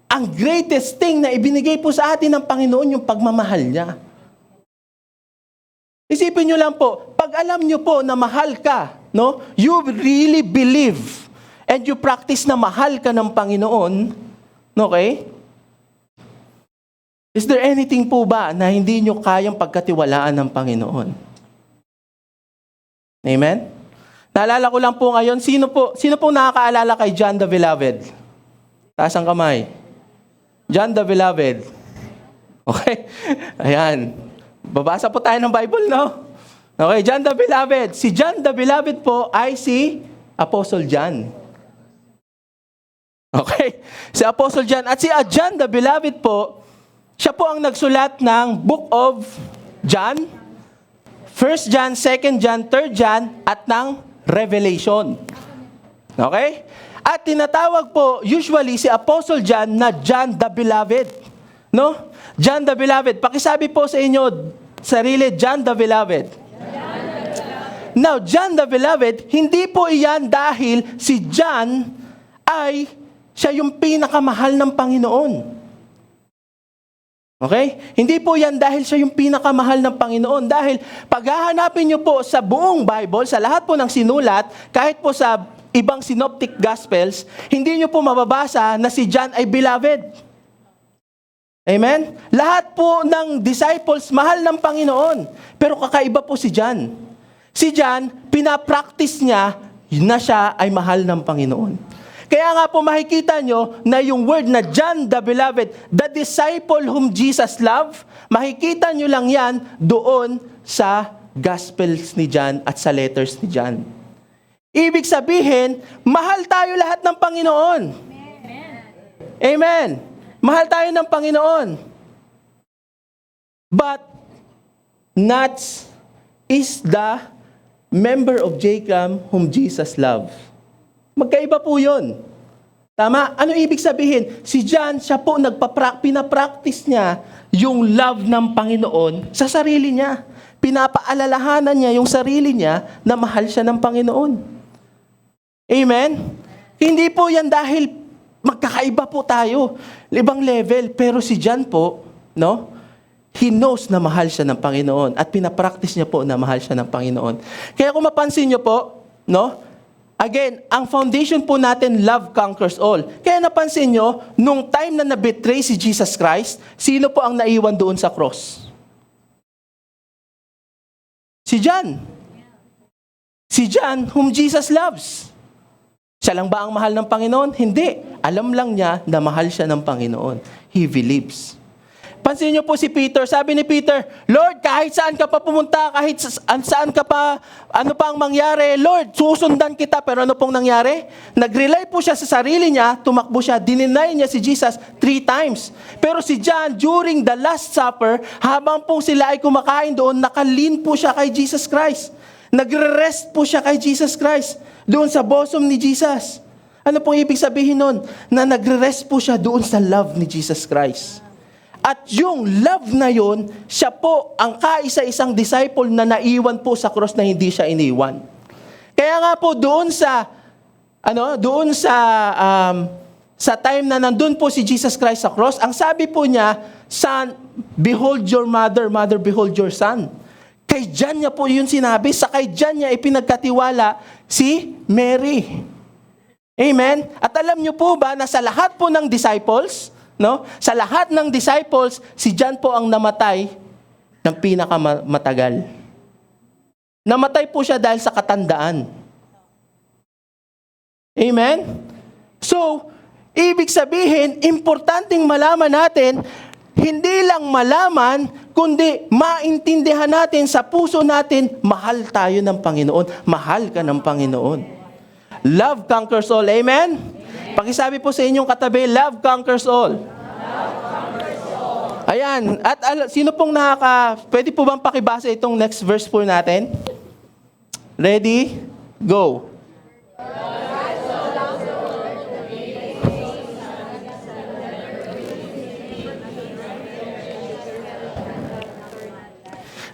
ang greatest thing na ibinigay po sa atin ng Panginoon yung pagmamahal niya. Isipin nyo lang po, pag alam nyo po na mahal ka, you really believe and you practice na mahal ka ng Panginoon, okay? Is there anything po ba na hindi nyo kayang pagkatiwalaan ng Panginoon? Amen? Naalala ko lang po ngayon, sino po nakakaalala kay John the Beloved? Taas ang kamay. John the Beloved. Okay? Ayan. Babasa po tayo ng Bible, no? Okay, John the Beloved. Si John the Beloved po ay si Apostle John. Okay? Si Apostle John. At si John the Beloved po, siya po ang nagsulat ng Book of John, 1 John, 2 John, 3 John, at ng Revelation. Okay? At tinatawag po usually si Apostle John na John the Beloved. No? John the Beloved. Pakisabi po sa inyo, sarili, John the Beloved. Now, John the Beloved, hindi po iyan dahil si John ay siya yung pinakamahal ng Panginoon. Okay? Hindi po yan dahil siya yung pinakamahal ng Panginoon. Dahil paghahanapin nyo po sa buong Bible, sa lahat po ng sinulat, kahit po sa ibang synoptic gospels, hindi nyo po mababasa na si John ay beloved. Amen? Lahat po ng disciples mahal ng Panginoon. Pero kakaiba po si John. Si John, pinapractice niya na siya ay mahal ng Panginoon. Kaya nga po makikita nyo na yung word na John the Beloved, the disciple whom Jesus loved, makikita nyo lang yan doon sa Gospels ni John at sa letters ni John. Ibig sabihin, mahal tayo lahat ng Panginoon. Amen. Mahal tayo ng Panginoon. But, not is the member of Jacob whom Jesus loved. Magkaiba po yun. Tama? Ano ibig sabihin? Si John, siya po pinapractice niya yung love ng Panginoon sa sarili niya. Pinapaalalahanan niya yung sarili niya na mahal siya ng Panginoon. Amen? Hindi po yan dahil magkakaiba po tayo. Ibang level. Pero si John po, he knows na mahal siya ng Panginoon at pinapractice niya po na mahal siya ng Panginoon. Kaya kung mapansin niyo po, again, ang foundation po natin, love conquers all. Kaya napansin nyo, nung time na na-betray si Jesus Christ, sino po ang naiwan doon sa cross? Si John. Si John, whom Jesus loves. Siya lang ba ang mahal ng Panginoon? Hindi. Alam lang niya na mahal siya ng Panginoon. He believes. Pansin niyo po si Peter. Sabi ni Peter, Lord, kahit saan ka pa pumunta, kahit saan ka pa, ano pa ang mangyari, Lord, susundan kita. Pero ano pong nangyari? Nag-rely po siya sa sarili niya, tumakbo siya, dininay niya si Jesus 3 times. Pero si John, during the Last Supper, habang pong sila ay kumakain doon, nakalin po siya kay Jesus Christ. Nagre-rest po siya kay Jesus Christ, doon sa bosom ni Jesus. Ano pong ibig sabihin nun? Na nagre-rest po siya doon sa love ni Jesus Christ. At yung love na yun, siya po ang kaisa-isang disciple na naiwan po sa cross na hindi siya iniwan. Kaya nga po doon sa time na nandun po si Jesus Christ sa cross, ang sabi po niya, Son, behold your mother, mother, behold your son. Kay John niya po yun sinabi, sa kay John niya ipinagkatiwala si Mary. Amen? At alam niyo po ba na sa lahat po ng disciples, no? Sa lahat ng disciples, si John po ang namatay ng pinakamatagal. Namatay po siya dahil sa katandaan. Amen? So, ibig sabihin, importanteng malaman natin, hindi lang malaman, kundi maintindihan natin sa puso natin, mahal tayo ng Panginoon. Mahal ka ng Panginoon. Love conquers all. Amen? Pakisabi po sa inyong katabi, love conquers all. Ayan. At sino pong pwede po bang pakibasa itong next verse po natin? Ready? Go.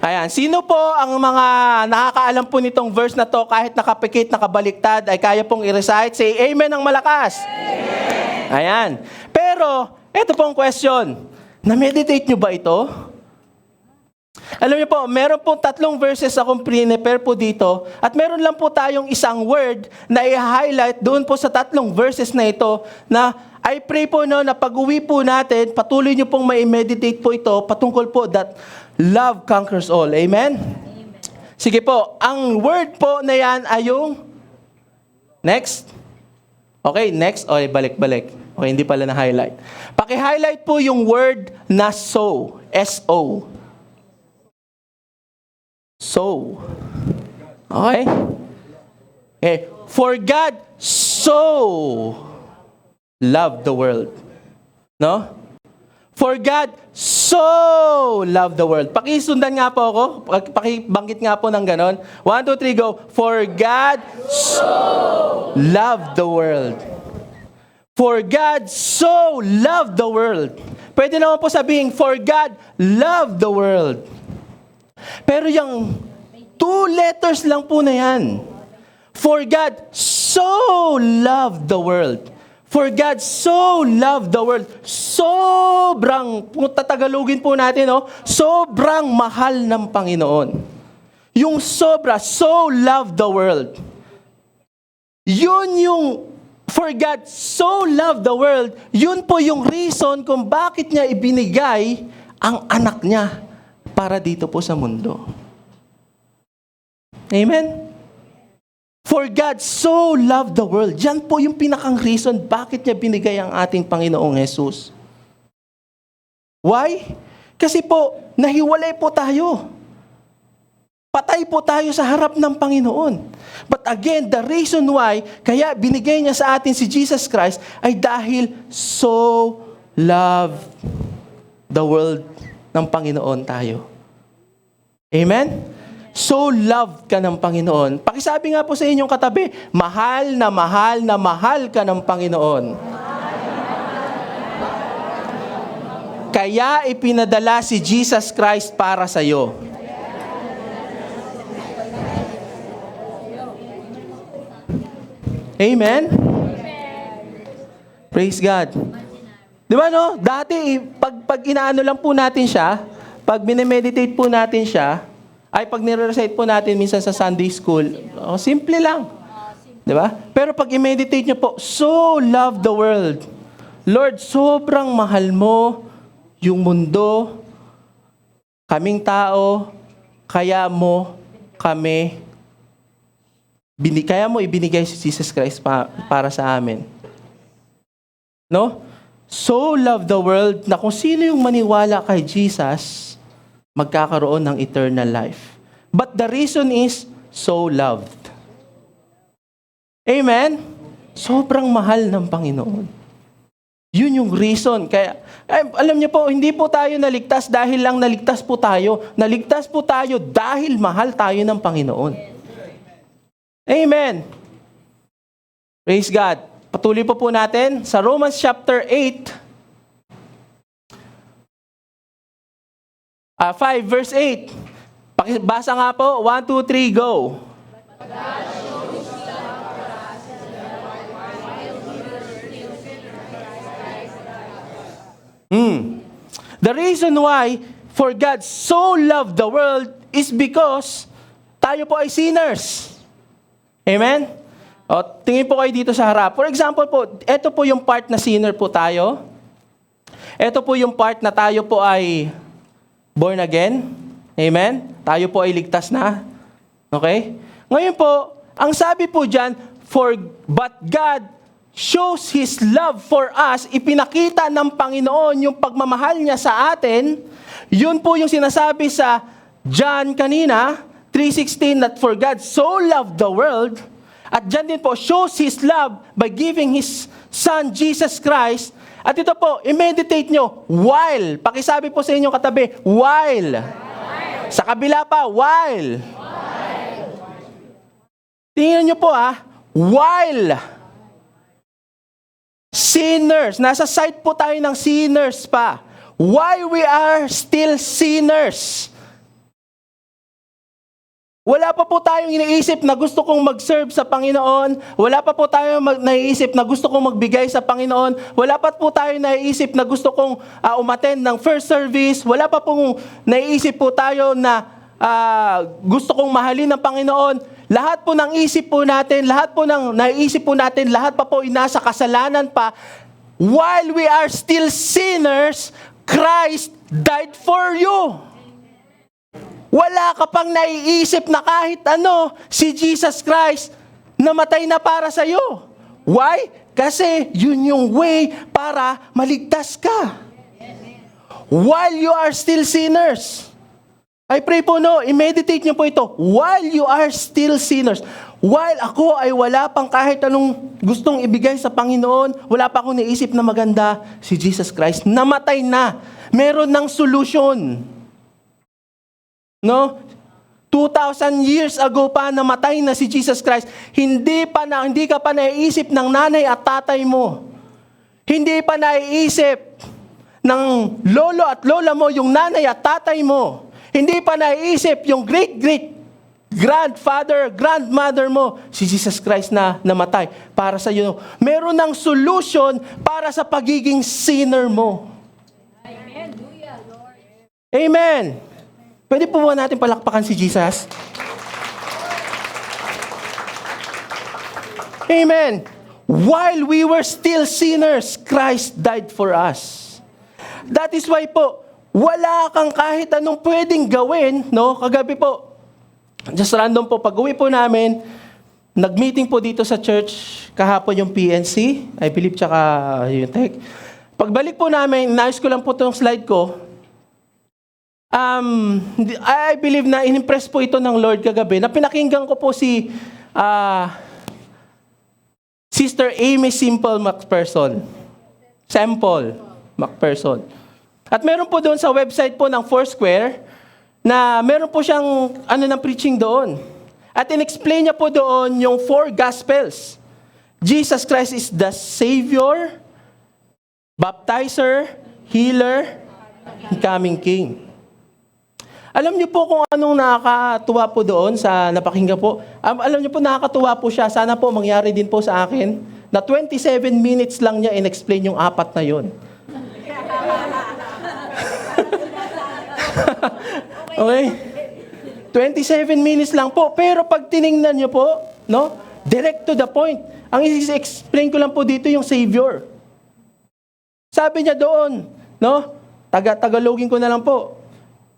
Ayan, sino po ang mga nakakaalam po nitong verse na to kahit nakapikit, nakabaliktad, ay kaya pong i-recite? Say amen ng malakas. Amen. Ayan. Pero, ito pong question. Na-meditate nyo ba ito? Alam niyo po, meron pong 3 verses akong prepare po dito at meron lang po tayong isang word na i-highlight doon po sa 3 verses na ito na I pray po na pag-uwi po natin, patuloy niyo pong ma-meditate po ito patungkol po that love conquers all. Amen? Sige po, ang word po na yan ay yung next. Okay, next. Okay, balik-balik. Okay, hindi pala na-highlight. Paki-highlight po yung word na so. S-O. So. Okay? Okay. For God so loved the world. No? For God so loved the world. Pakisundan nga po ako. Pakibanggit nga po ng ganon. 1, 2, 3, go. For God so loved the world. For God so loved the world. Pwede naman po sabihin, for God loved the world. Pero yung 2 letters lang po na yan. For God so loved the world. For God so loved the world. Sobrang, kung tatagalogin po natin, sobrang mahal ng Panginoon. Yung sobra, so loved the world. Yun yung, for God so loved the world, yun po yung reason kung bakit niya ibinigay ang anak niya para dito po sa mundo. Amen? For God so loved the world. Yan po yung pinakang reason bakit niya binigay ang ating Panginoong Jesus. Why? Kasi po, nahiwalay po tayo. Patay po tayo sa harap ng Panginoon. But again, the reason why, kaya binigay niya sa atin si Jesus Christ, ay dahil so loved the world ng Panginoon tayo. Amen? So loved ka ng Panginoon. Pakisabi nga po sa inyong katabi, mahal na mahal na mahal ka ng Panginoon. Kaya ipinadala si Jesus Christ para sa iyo. Amen? Praise God. Di ba dati, pag inaano lang po natin siya, pag minemeditate po natin siya, ay pag nire-recite po natin minsan sa Sunday school, simple lang. Di ba? Pero pag i-meditate nyo po, so love the world. Lord, sobrang mahal mo yung mundo, kaming tao, kaya mo ibinigay si Jesus Christ para sa amin. No? So love the world na kung sino yung maniwala kay Jesus, magkakaroon ng eternal life. But the reason is, so loved. Amen? Sobrang mahal ng Panginoon. Yun yung reason. Kaya, alam niyo po, hindi po tayo naligtas dahil lang naligtas po tayo. Naligtas po tayo dahil mahal tayo ng Panginoon. Amen. Praise God. Patuloy po natin sa Romans chapter 8, 5 verse 8. Pakibasa nga po. 1, 2, 3, go. The reason why for God so loved the world is because tayo po ay sinners. Amen? O, tingin po kayo dito sa harap. For example po, ito po yung part na sinner po tayo. Ito po yung part na tayo po ay born again. Amen? Tayo po ay ligtas na. Okay? Ngayon po, ang sabi po dyan, but God shows His love for us, ipinakita ng Panginoon yung pagmamahal niya sa atin. Yun po yung sinasabi sa John kanina, 3:16, that for God so loved the world. At dyan din po, shows His love by giving His Son, Jesus Christ. At ito po, i-meditate nyo, while. Pakisabi po sa inyong katabi, while. Sa kabila pa, while. Tingnan nyo po while sinners, nasa side po tayo ng sinners pa. Why we are still sinners? Wala pa po tayong iniisip na gusto kong mag-serve sa Panginoon. Wala pa po tayong naiisip na gusto kong magbigay sa Panginoon. Wala pa po tayong naiisip na gusto kong umattend ng first service. Wala pa pong naiisip po tayo na gusto kong mahalin ng Panginoon. Lahat po ng isip po natin, lahat po ng naiisip po natin, lahat pa po nasa kasalanan pa. While we are still sinners, Christ died for you. Wala ka pang naiisip na kahit ano, si Jesus Christ namatay na para sa iyo. Why? Kasi yun yung way para maligtas ka. While you are still sinners. I pray po i-meditate niyo po ito. While you are still sinners. While ako ay wala pang kahit anong gustong ibigay sa Panginoon, wala pa akong naisip na maganda, si Jesus Christ namatay na. Meron ng solution. 2,000 years ago pa namatay na si Jesus Christ. Hindi ka pa naiisip ng nanay at tatay mo. Hindi pa naiisip ng lolo at lola mo yung nanay at tatay mo. Hindi pa naiisip yung great-great-grandfather, grandmother mo, si Jesus Christ na namatay para sa iyo. Meron ng solution para sa pagiging sinner mo. Amen. Pwede po ba natin palakpakan si Jesus? Amen. While we were still sinners, Christ died for us. That is why po, wala kang kahit anong pwedeng gawin, Kagabi po, just random po, pag-uwi po namin, nag-meeting po dito sa church, kahapon yung PNC, I believe, tsaka yung tech. Pagbalik po namin, nais ko lang po itong slide ko, I believe na inimpress po ito ng Lord kagabi, na pinakinggan ko po si Sister Amy Simple McPherson. At meron po doon sa website po ng Foursquare na meron po siyang ng preaching doon. At in-explain niya po doon yung 4 Gospels. Jesus Christ is the Savior, Baptizer, Healer, and Coming King. Alam niyo po kung anong nakakatuwa po doon sa napakinggan po? Alam niyo po nakakatuwa po siya. Sana po mangyari din po sa akin na 27 minutes lang niya in-explain yung 4 na yon. Okay? 27 minutes lang po. Pero pag tiningnan nyo po, direct to the point. Ang i-explain ko lang po dito yung Savior. Sabi niya doon, Tagalogin ko na lang po.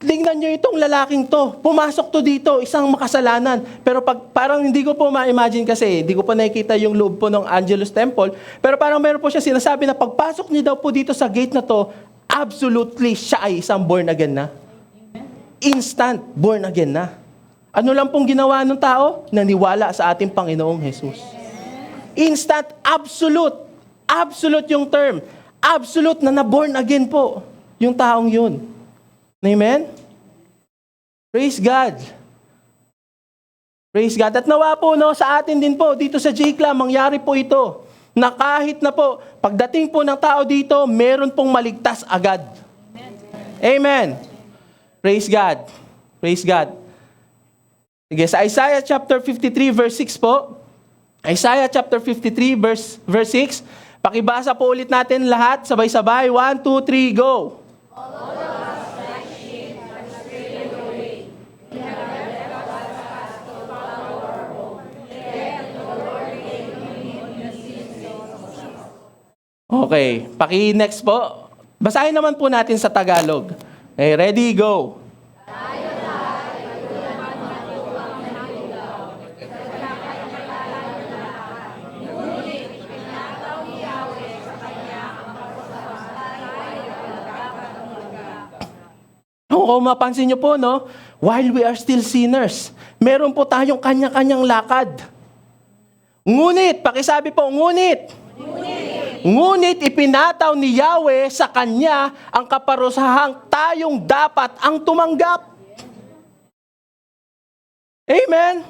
Tingnan nyo itong lalaking to. Pumasok to dito, isang makasalanan. Pero parang hindi ko po ma-imagine kasi, hindi ko pa nakikita yung loob po ng Angelus Temple. Pero parang meron po siya sinasabi na pagpasok niya daw po dito sa gate na to, absolutely siya ay isang born again na. Instant born again na. Ano lang pong ginawa ng tao? Naniwala sa ating Panginoong Jesus. Instant, absolute. Absolute yung term. Absolute na born again po yung taong yun. Amen? Praise God. Praise God. At nawa po sa atin din po, dito sa JCLA, mangyari po ito. Na kahit na po, pagdating po ng tao dito, meron pong maligtas agad. Amen. Praise God. Praise God. Sige, sa Isaiah chapter 53 verse 6 po. Isaiah chapter 53 verse 6. Pakibasa po ulit natin lahat, sabay-sabay. 1, 2, 3, go. Okay, paki-next po. Basahin naman po natin sa Tagalog. Okay, ready, go. Kung mapansin nyo po, no, while we are still sinners, meron po tayong kanya-kanyang lakad. Ngunit, pakisabi po, ngunit. Ngunit ipinataw ni Yahweh sa kanya ang kaparusahang tayong dapat ang tumanggap. Amen?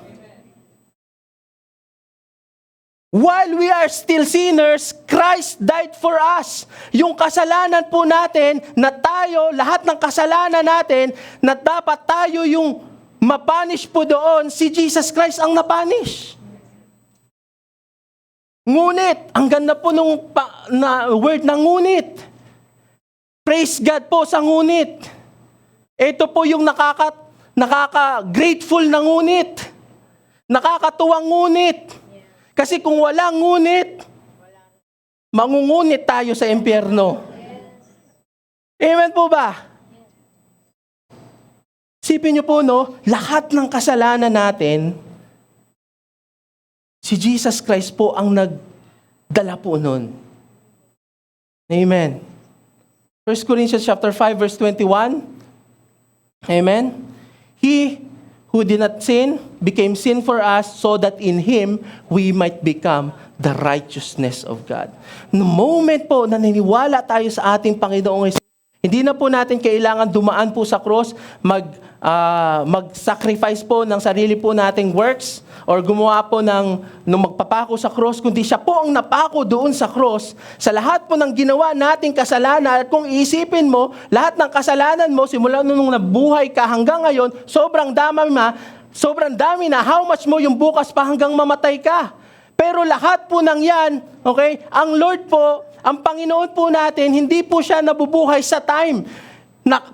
While we are still sinners, Christ died for us. Yung kasalanan po natin, na tayo, lahat ng kasalanan natin, na dapat tayo yung mapanish po doon, si Jesus Christ ang napanish. Ngunit, ang ganda po nung word na ngunit. Praise God po sa ngunit. Ito po yung nakaka-grateful na ngunit. Nakakatuwang ngunit. Kasi kung walang ngunit, mangungunit tayo sa impyerno. Amen po ba? Sipin niyo po, no, lahat ng kasalanan natin, si Jesus Christ po ang nagdala po nun. Amen. 1 Corinthians chapter 5 verse 21. Amen. He who did not sin became sin for us so that in Him we might become the righteousness of God. No moment po na naniniwala tayo sa ating Panginoong Jesus, hindi na po natin kailangan dumaan po sa cross, mag-sacrifice po ng sarili po nating works, or gumawa po nung magpapako sa cross, kundi siya po ang napako doon sa cross, sa lahat po ng ginawa nating kasalanan. At kung iisipin mo, lahat ng kasalanan mo, simula nung nabuhay ka hanggang ngayon, sobrang dami na, how much mo yung bukas pa hanggang mamatay ka. Pero lahat po ng yan, okay, ang Lord po, ang Panginoon po natin, hindi po siya nabubuhay sa time.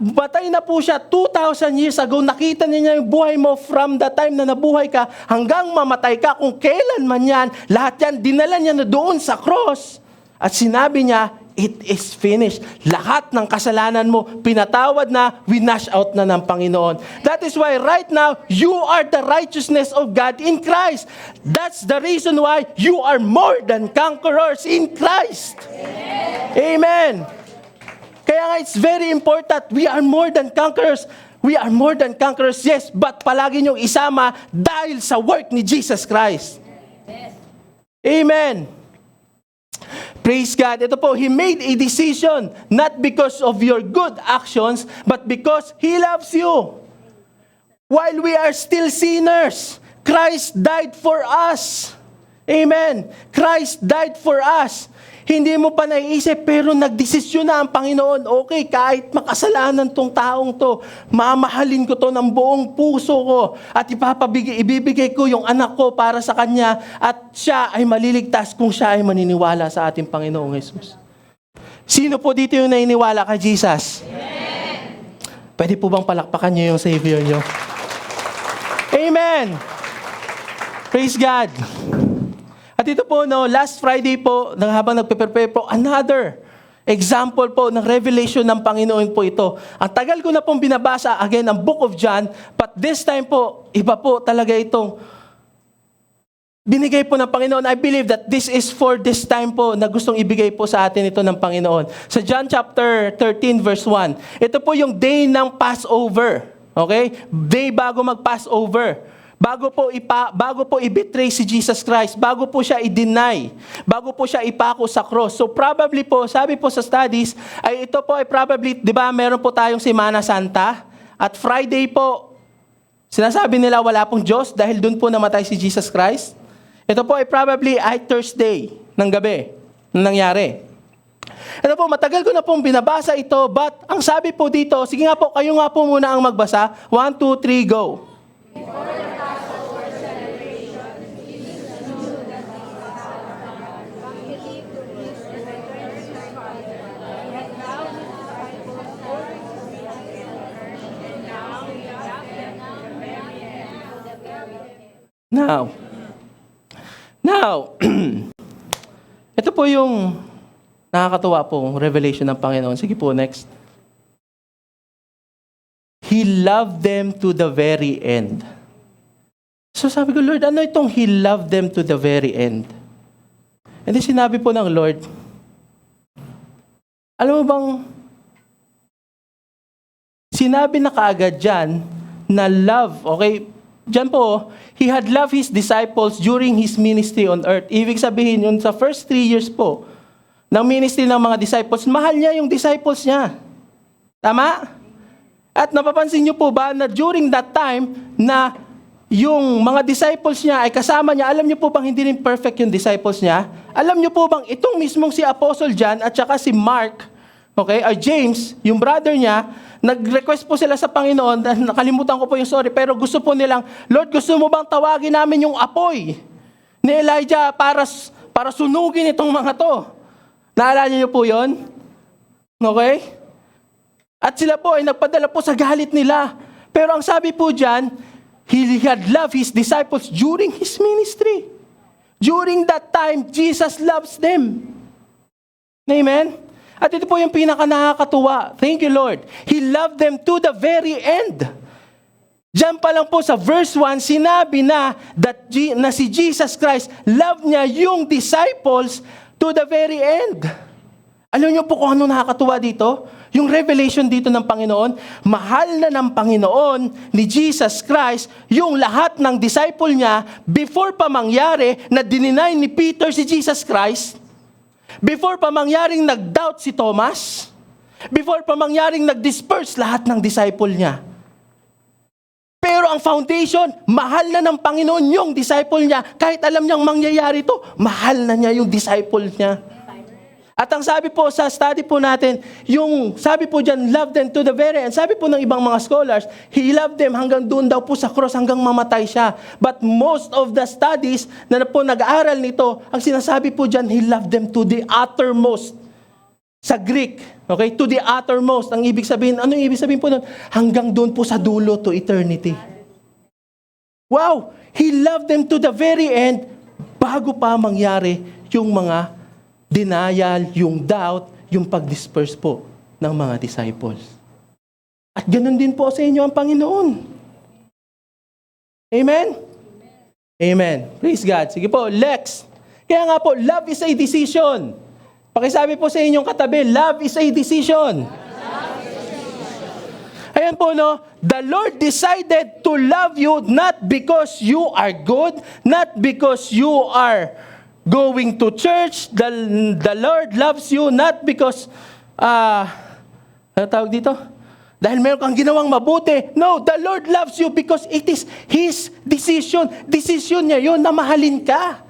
Batay na po siya 2,000 years ago. Nakita niya yung buhay mo from the time na nabuhay ka hanggang mamatay ka. Kung kailan man yan, lahat yan, dinala niya na doon sa cross. At sinabi niya, it is finished. Lahat ng kasalanan mo, pinatawad na, winash out na ng Panginoon. That is why right now, you are the righteousness of God in Christ. That's the reason why you are more than conquerors in Christ. Amen. Kaya nga, it's very important. We are more than conquerors. We are more than conquerors, yes, but palagi niyong isama dahil sa work ni Jesus Christ. Amen. Praise God. Ito po, He made a decision not because of your good actions, but because He loves you. While we are still sinners, Christ died for us. Amen. Christ died for us. Hindi mo pa naiisip, pero nagdesisyon na ang Panginoon, okay, kahit makasalanan tong taong to, mamahalin ko to ng buong puso ko, at ibibigay ko yung anak ko para sa kanya, at siya ay maliligtas kung siya ay maniniwala sa ating Panginoong Jesus. Sino po dito yung naniniwala kay Jesus? Amen. Pwede po bang palakpakan niyo yung Savior niyo? Amen. Praise God. At ito po, no, last Friday po, habang nagpe-prepare po, another example po ng revelation ng Panginoon po ito. Ang tagal ko na pong binabasa, again, ang Book of John, but this time po, iba po talaga itong binigay po ng Panginoon. I believe that this is for this time po na gustong ibigay po sa atin ito ng Panginoon. Sa John chapter 13 verse 1, ito po yung day ng Passover. Okay? Day bago mag-Passover. Bago po i-betray si Jesus Christ, bago po siya i-deny, bago po siya ipako sa cross. So probably po, sabi po sa studies, ay ito po ay probably, di ba, meron po tayong Semana Santa, at Friday po, sinasabi nila wala pong Diyos dahil dun po namatay si Jesus Christ. Ito po ay probably ay Thursday ng gabi na nangyari. Ito po, matagal ko na pong binabasa ito, but ang sabi po dito, sige nga po, kayo nga po muna ang magbasa. 1, 2, 3, go. Now, ito po yung Nakakatuwa pong revelation ng Panginoon. Sige po, next. He loved them to the very end. So sabi ko, Lord, ano itong He loved them to the very end? And then sinabi po ng Lord, alam mo bang, sinabi na kaagad dyan na love, okay? Dyan po, He had loved His disciples during His ministry on earth. Ibig sabihin, yun sa first 3 years po, ng ministry ng mga disciples, mahal niya yung disciples niya. Tama? At napapansin niyo po ba na during that time na yung mga disciples niya ay kasama niya, alam niyo po bang hindi rin perfect yung disciples niya? Alam niyo po bang itong mismong si Apostle John at saka si Mark, okay, or James, yung brother niya, nag-request po sila sa Panginoon, nakalimutan ko po yung story, pero gusto po nilang, Lord, gusto mo bang tawagin namin yung apoy ni Elijah para sunugin itong mga to? Naalala niyo po yon? Okay? At sila po ay nagpadala po sa galit nila. Pero ang sabi po dyan, He had loved His disciples during His ministry. During that time, Jesus loves them. Amen? At ito po yung pinaka-nakakatuwa. Thank you, Lord. He loved them to the very end. Diyan pa lang po sa verse 1, sinabi na si Jesus Christ loved niya yung disciples to the very end. Alam niyo po kung ano nakakatuwa dito? Yung revelation dito ng Panginoon, mahal na ng Panginoon ni Jesus Christ yung lahat ng disciple niya before pa mangyari na dininay ni Peter si Jesus Christ, before pa mangyaring nag-doubt si Thomas, before pa mangyaring nag-disperse lahat ng disciple niya. Pero ang foundation, mahal na ng Panginoon yung disciple niya. Kahit alam niyang mangyayari ito, mahal na niya yung disciple niya. At ang sabi po sa study po natin, yung sabi po dyan, love them to the very end. Sabi po ng ibang mga scholars, He loved them hanggang doon daw po sa cross, hanggang mamatay siya. But most of the studies na po nag-aaral nito, ang sinasabi po dyan, He loved them to the uttermost. Sa Greek, okay, to the uttermost. Ang ibig sabihin, ano yung ibig sabihin po nun? Hanggang doon po sa dulo to eternity. Wow! He loved them to the very end bago pa mangyari yung mga denial, yung doubt, yung pag-disperse po ng mga disciples. At ganun din po sa inyo ang Panginoon. Amen? Amen. Praise God. Sige po, Lex. Kaya nga po, love is a decision. Pakisabi po sa inyong katabi, love is a decision. Ayan po, no? The Lord decided to love you not because you are good, not because you are going to church. The Lord loves you not because, ano tawag dito? Dahil meron kang ginawang mabuti. No, the Lord loves you because it is His decision. Decision niya yun na mahalin ka.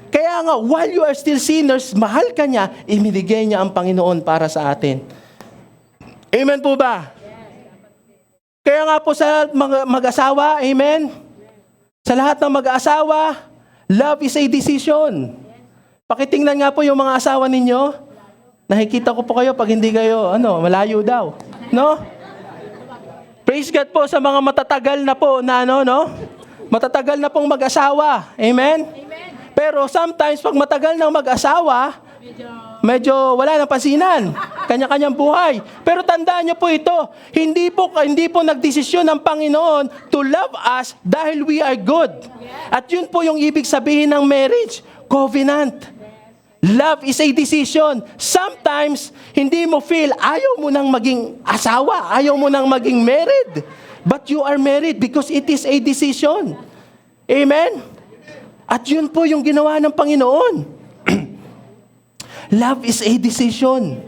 Kaya nga, while you are still sinners, mahal ka niya, ibinigay niya ang Panginoon para sa atin. Amen po ba? Kaya nga po sa mag-asawa, amen? Sa lahat ng mag-asawa, love is a decision. Pakitingnan nga po yung mga asawa ninyo. Nakikita ko po kayo pag hindi kayo, malayo daw. No? Praise God po sa mga matatagal na po na matatagal na pong mag-asawa. Amen? Pero sometimes, pag matagal nang mag-asawa, medyo wala nang pansinan. Kanya-kanyang buhay. Pero tandaan niyo po ito, hindi po nagdesisyon ng Panginoon to love us dahil we are good. At yun po yung ibig sabihin ng marriage, covenant. Love is a decision. Sometimes, hindi mo feel, ayaw mo nang maging asawa, ayaw mo nang maging married. But you are married because it is a decision. Amen? At yun po yung ginawa ng Panginoon. Love is a decision.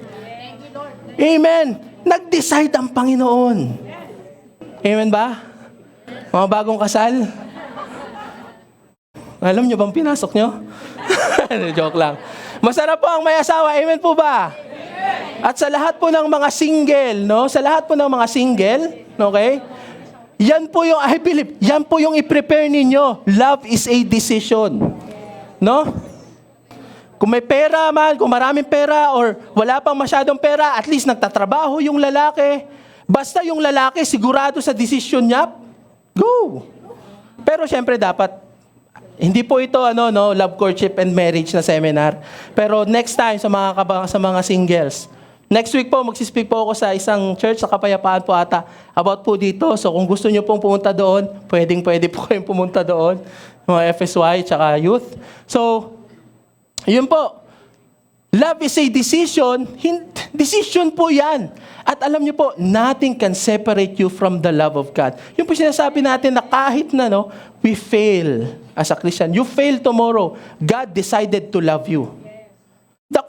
Amen. Nag-decide ang Panginoon. Amen ba? Mga bagong kasal? Alam nyo bang pinasok nyo? Joke lang. Masarap po ang may asawa. Amen po ba? At sa lahat po ng mga single, Sa lahat po ng mga single, okay? Yan po yung, I believe, yan po yung i-prepare ninyo. Love is a decision. No? Kung may pera man, kung maraming pera, or wala pang masyadong pera, at least nagtatrabaho yung lalaki. Basta yung lalaki sigurado sa decision niya, go. Pero syempre dapat, Hindi po ito love courtship and marriage na seminar. Pero next time sa mga singles. Next week po magsispeak po ako sa isang church sa Kapayapaan po ata about po dito. So kung gusto niyo pong pumunta doon, pwede po kayong pumunta doon. Mga FSY tsaka youth. So, yun po. Love is a decision. Decision po yan. At alam niyo po, nothing can separate you from the love of God. Yun po sinasabi natin na kahit na we fail as a Christian. You fail tomorrow. God decided to love you. The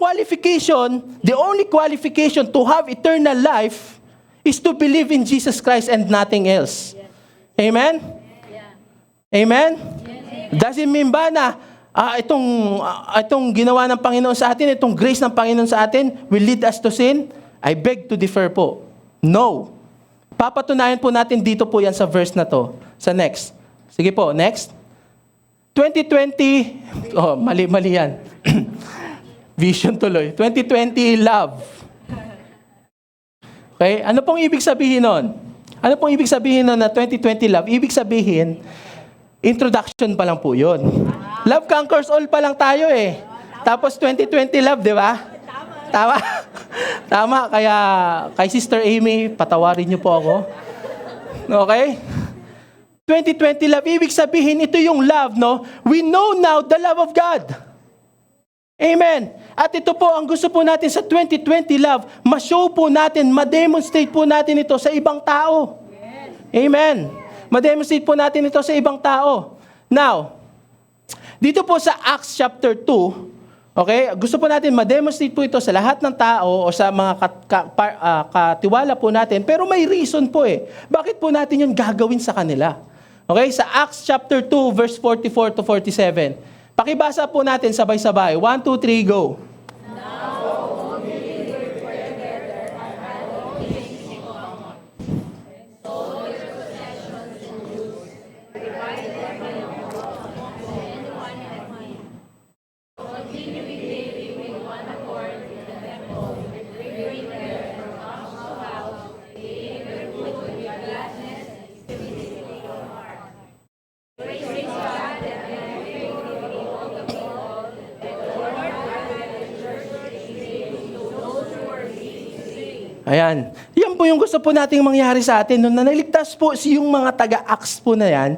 only qualification to have eternal life is to believe in Jesus Christ and nothing else. Amen? Amen? Doesn't mean ba na itong ginawa ng Panginoon sa atin, itong grace ng Panginoon sa atin will lead us to sin? I beg to differ po. No. Papatunayan po natin dito po yan sa verse na to. Sa next. Sige po, next. 2020, mali yan. Vision tuloy. 2020 love. Okay? Ano pong ibig sabihin nun? Ano pong ibig sabihin nun na 2020 love? Ibig sabihin, introduction pa lang po yun. Love conquers all pa lang tayo eh. Tapos 2020 love, di ba? Tama? Tama. Kaya kay Sister Amy, patawarin niyo po ako. Okay? 2020 love, ibig sabihin, ito yung love, We know now the love of God. Amen. At ito po, ang gusto po natin sa 2020 love, ma-show po natin, ma-demonstrate po natin ito sa ibang tao. Amen. Ma-demonstrate po natin ito sa ibang tao. Now, dito po sa Acts chapter 2, okay, gusto po natin ma-demonstrate po ito sa lahat ng tao o sa mga katiwala po natin, pero may reason po eh. Bakit po natin yun gagawin sa kanila? Okay, sa Acts chapter 2, verse 44 to 47. Pakibasa po natin sabay-sabay. 1, 2, 3, go. Ayan. Yan po yung gusto po nating mangyari sa atin. Nung nanaligtas po yung mga taga-Acts po na yan,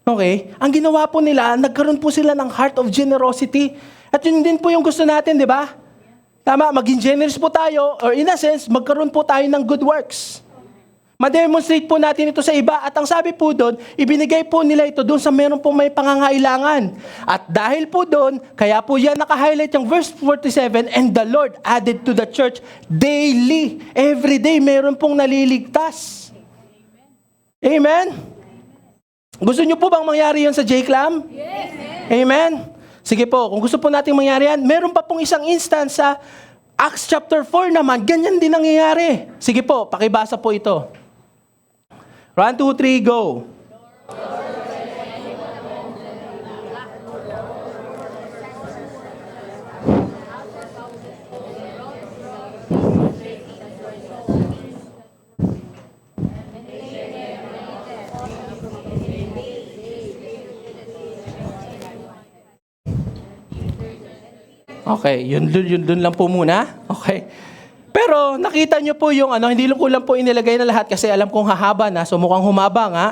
okay, ang ginawa po nila, nagkaroon po sila ng heart of generosity. At yun din po yung gusto natin, di ba? Tama, maging generous po tayo, or in a sense, magkaroon po tayo ng good works. Ma-demonstrate po natin ito sa iba. At ang sabi po doon, ibinigay po nila ito doon sa meron pong may pangangailangan. At dahil po doon, kaya po yan naka-highlight yung verse 47, and the Lord added to the church daily. Every day, meron pong naliligtas. Amen? Gusto nyo po bang mangyari yun sa J-Clam? Yes. Amen? Sige po, kung gusto po natin mangyari yan, meron pa pong isang instance sa Acts chapter 4 naman, ganyan din nangyayari. Sige po, pakibasa po ito. 1, 2, 3, go. Okay, yun dun lang po muna. Okay. Pero nakita nyo po yung hindi ko lang po inilagay na lahat kasi alam kong hahaba na, so mukhang humaba nga.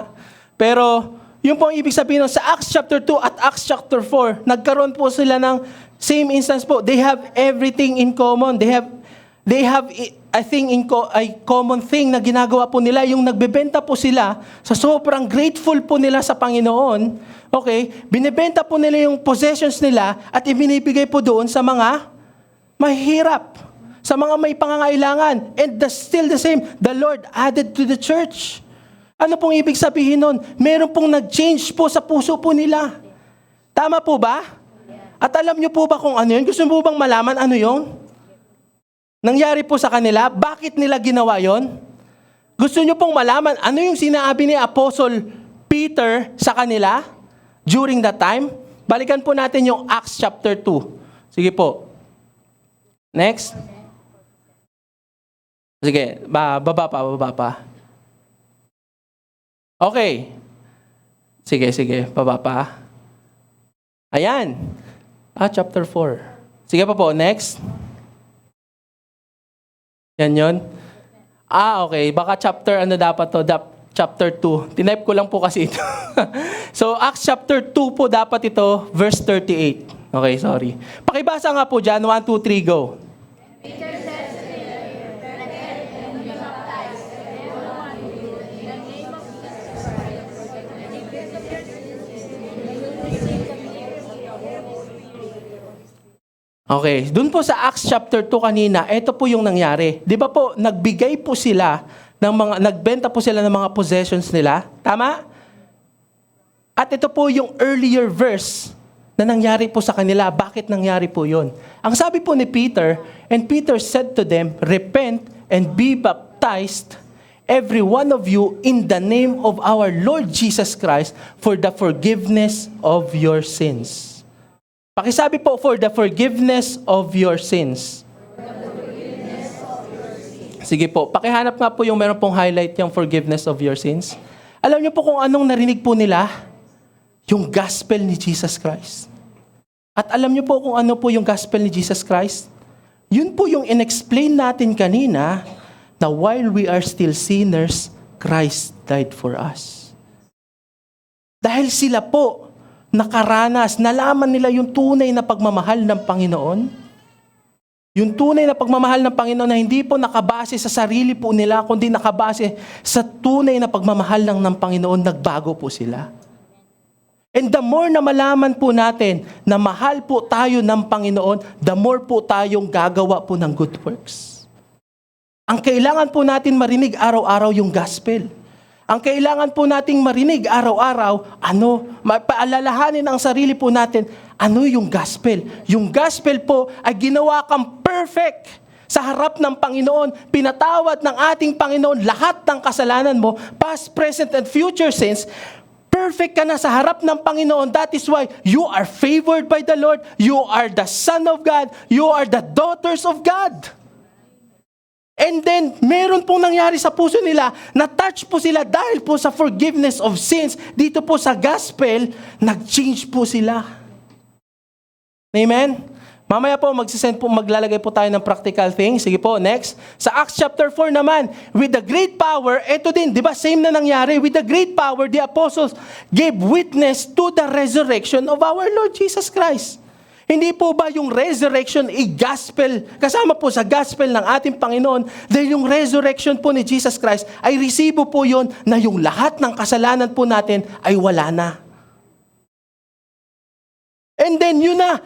Pero yung po ang ibig sabihin sa Acts chapter 2 at Acts chapter 4, nagkaroon po sila ng same instance po. They have everything in common. They have I think a common thing na ginagawa po nila, yung nagbebenta po sila sa sobrang grateful po nila sa Panginoon. Okay, binebenta po nila yung possessions nila at ibinibigay po doon sa mga mahirap, sa mga may pangangailangan. And still the same, the Lord added to the church. Ano pong ibig sabihin nun? Meron pong nag-change po sa puso po nila. Tama po ba? At alam niyo po ba kung ano yun? Gusto mo bang malaman ano yun? Nangyari po sa kanila? Bakit nila ginawa yon? Gusto niyo pong malaman ano yung sinabi ni Apostle Peter sa kanila during that time? Balikan po natin yung Acts chapter 2. Sige po. Next. Sige, baba pa. Okay. Sige, baba pa. Ayan. Chapter 4. Sige pa po, next. Yan yun. Okay. Baka chapter, dapat to? Chapter 2. Tinype ko lang po kasi ito. So, Acts chapter 2 po dapat ito, verse 38. Okay, sorry. Pakibasa nga po dyan. 1, 2, 3, go. Okay, dun po sa Acts chapter 2 kanina, ito po yung nangyari. Di ba po, nagbigay po sila nagbenta po sila ng mga possessions nila. Tama? At ito po yung earlier verse na nangyari po sa kanila. Bakit nangyari po yun? Ang sabi po ni Peter, and Peter said to them, repent and be baptized, every one of you, in the name of our Lord Jesus Christ, for the forgiveness of your sins. Pakisabi po, for the forgiveness of your sins. Sige po, pakihanap nga po yung meron pong highlight yung forgiveness of your sins. Alam niyo po kung anong narinig po nila? Yung gospel ni Jesus Christ. At alam niyo po kung ano po yung gospel ni Jesus Christ? Yun po yung in-explain natin kanina na while we are still sinners, Christ died for us. Dahil sila po nakaranas, nalaman nila yung tunay na pagmamahal ng Panginoon. Yung tunay na pagmamahal ng Panginoon na hindi po nakabase sa sarili po nila, kundi nakabase sa tunay na pagmamahal ng Panginoon, nagbago po sila. And the more na malaman po natin na mahal po tayo ng Panginoon, the more po tayong gagawa po ng good works. Ang kailangan po natin marinig araw-araw yung gospel. Ang kailangan po nating marinig araw-araw, paalalahanin ang sarili po natin, ano yung gospel? Yung gospel po ay ginawa kang perfect sa harap ng Panginoon. Pinatawad ng ating Panginoon lahat ng kasalanan mo, past, present, and future sins. Perfect ka na sa harap ng Panginoon. That is why you are favored by the Lord. You are the son of God. You are the daughters of God. And then, meron pong nangyari sa puso nila, na-touch po sila dahil po sa forgiveness of sins. Dito po sa gospel, nag-change po sila. Amen? Mamaya po, maglalagay po tayo ng practical thing. Sige po, next. Sa Acts chapter 4 naman, with the great power, eto din, di ba, same na nangyari. With the great power, the apostles gave witness to the resurrection of our Lord Jesus Christ. Hindi po ba yung resurrection gospel, kasama po sa gospel ng ating Panginoon, dahil yung resurrection po ni Jesus Christ ay resibo po yon na yung lahat ng kasalanan po natin ay wala na. And then yun na,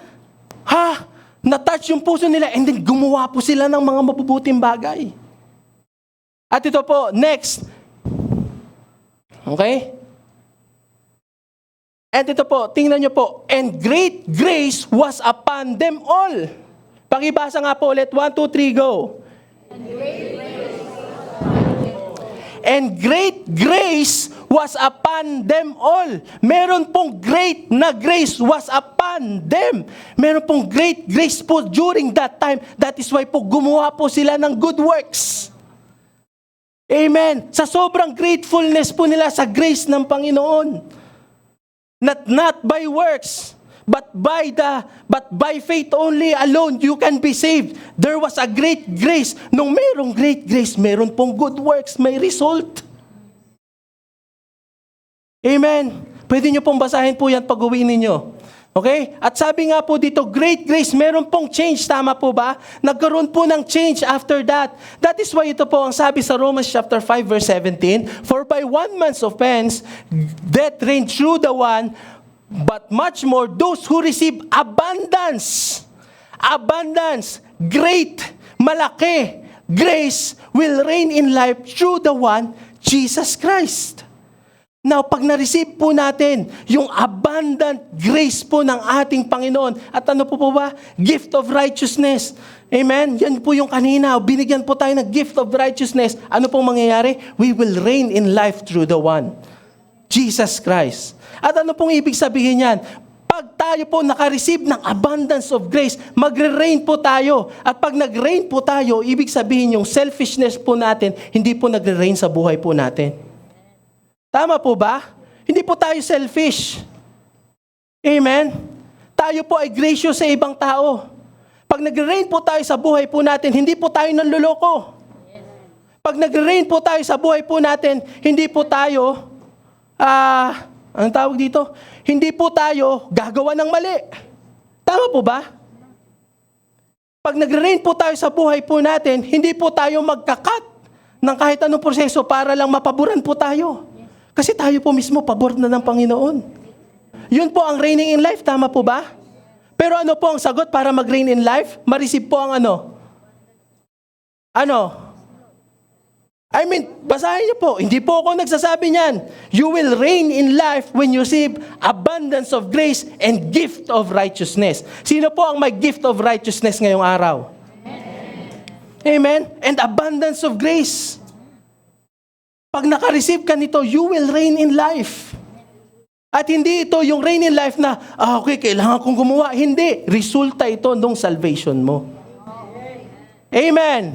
na-touch yung puso nila, and then gumawa po sila ng mga mabubuting bagay. At ito po, next. Okay? At ito po, tingnan nyo po, and great grace was upon them all. Pakibasa nga po ulit, 1, 2, 3, go. And great grace was upon them all. Meron pong great na grace was upon them. Meron pong great grace po during that time. That is why po gumawa po sila ng good works. Amen. Sa sobrang gratefulness po nila sa grace ng Panginoon. Not by works, but by faith only alone you can be saved. There was a great grace. Nung merong great grace, meron pong good works, may result. Amen. Pwede nyo pong basahin po yan pag-uwi ninyo. Okay? At sabi nga po dito, great grace, meron pong change. Tama po ba? Nagkaroon po ng change after that. That is why ito po ang sabi sa Romans chapter 5 verse 17, for by one man's offense, death reigned through the one, but much more those who receive abundance, great, malaki, grace will reign in life through the one, Jesus Christ. Now, pag na-receive po natin yung abundant grace po ng ating Panginoon, at ano po ba? Gift of righteousness. Amen? Yan po yung kanina. Binigyan po tayo ng gift of righteousness. Ano pong mangyayari? We will reign in life through the one, Jesus Christ. At ano pong ibig sabihin yan? Pag tayo po naka-receive ng abundance of grace, magre-reign po tayo. At pag nag-reign po tayo, ibig sabihin yung selfishness po natin, hindi po nagre-reign sa buhay po natin. Tama po ba? Hindi po tayo selfish. Amen? tayo po ay gracious sa ibang tao. Pag nag-reign po tayo sa buhay po natin, hindi po tayo nanloloko. Pag nag-reign po tayo sa buhay po natin, hindi po tayo, ang tawag dito, hindi po tayo gagawa ng mali. Tama po ba? Pag nag-reign po tayo sa buhay po natin, hindi po tayo magkakat ng kahit anong proseso para lang mapaboran po tayo. Kasi tayo po mismo pabor na ng Panginoon. Yun po ang reigning in life, tama po ba? Pero ano po ang sagot para mag-reign in life? Ma-receive po ang ano? Basahin niyo po. Hindi po ako nagsasabi niyan. You will reign in life when you receive abundance of grace and gift of righteousness. Sino po ang may gift of righteousness ngayong araw? Amen? And abundance of grace. Pag naka-receive ka nito, you will reign in life. At hindi ito yung reign in life na, okay, kailangan kong gumawa. Hindi. Resulta ito nung salvation mo. Amen.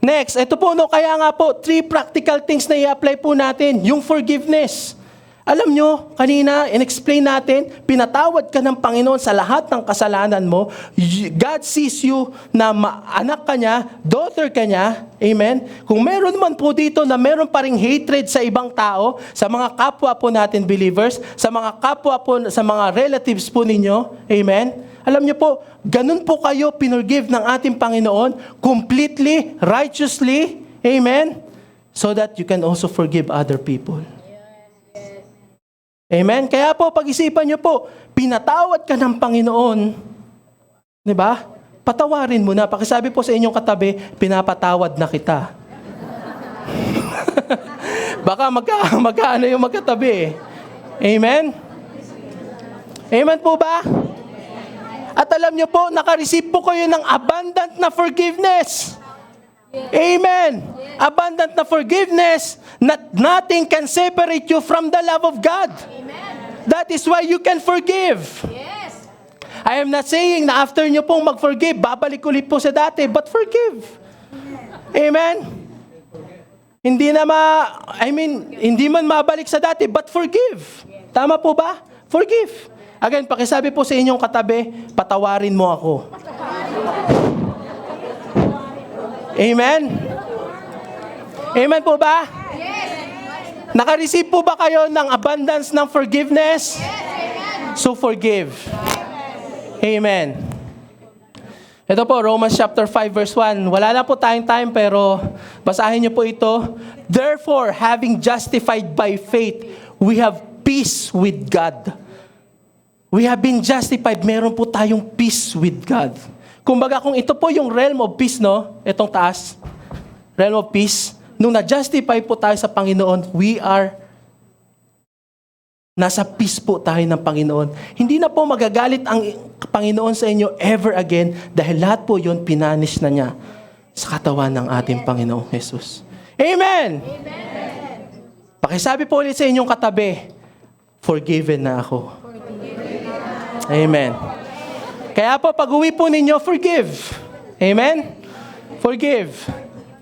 Next, ito po, kaya nga po, 3 practical things na i-apply po natin. Yung forgiveness. Alam nyo, kanina, in-explain natin, pinatawad ka ng Panginoon sa lahat ng kasalanan mo. God sees you na anak ka niya, daughter ka niya. Amen? Kung meron man po dito na meron pa ring hatred sa ibang tao, sa mga kapwa po natin believers, sa mga kapwa po, sa mga relatives po ninyo, amen? Alam niyo po, ganun po kayo pinurgive ng ating Panginoon, completely, righteously, amen? So that you can also forgive other people. Amen? Kaya po, pag-isipan niyo po, pinatawad ka ng Panginoon, di ba? Patawarin mo na. Pakisabi po sa inyong katabi, pinapatawad na kita. Baka magkaano yung magkatabi. Amen? Amen po ba? At alam niyo po, naka-receive po kayo ng abundant na forgiveness. Amen. Abundant na forgiveness, nothing can separate you from the love of God. That is why you can forgive. I am not saying na after nyo pong mag-forgive, babalik ulit po sa dati, but forgive. Amen? Hindi man mabalik sa dati, but forgive. Tama po ba? Forgive. Again, pakisabi po sa inyong katabi, patawarin mo ako. Amen? Amen po ba? Naka-receive po ba kayo ng abundance ng forgiveness? So forgive. Amen. Ito po, Romans chapter 5 verse 1. Wala na po tayong time pero basahin niyo po ito. Therefore, having justified by faith, we have peace with God. We have been justified. Meron po tayong peace with God. Kumbaga kung ito po yung realm of peace, no? Itong taas. Realm of peace. Nung na-justify po tayo sa Panginoon, nasa peace po tayo ng Panginoon. Hindi na po magagalit ang Panginoon sa inyo ever again dahil lahat po yun pinanish na niya sa katawan ng ating Panginoong Jesus. Amen! Pakisabi po ulit sa inyong katabi, forgiven na ako. Amen. Kaya po, pag-uwi po ninyo, forgive. Amen? Forgive.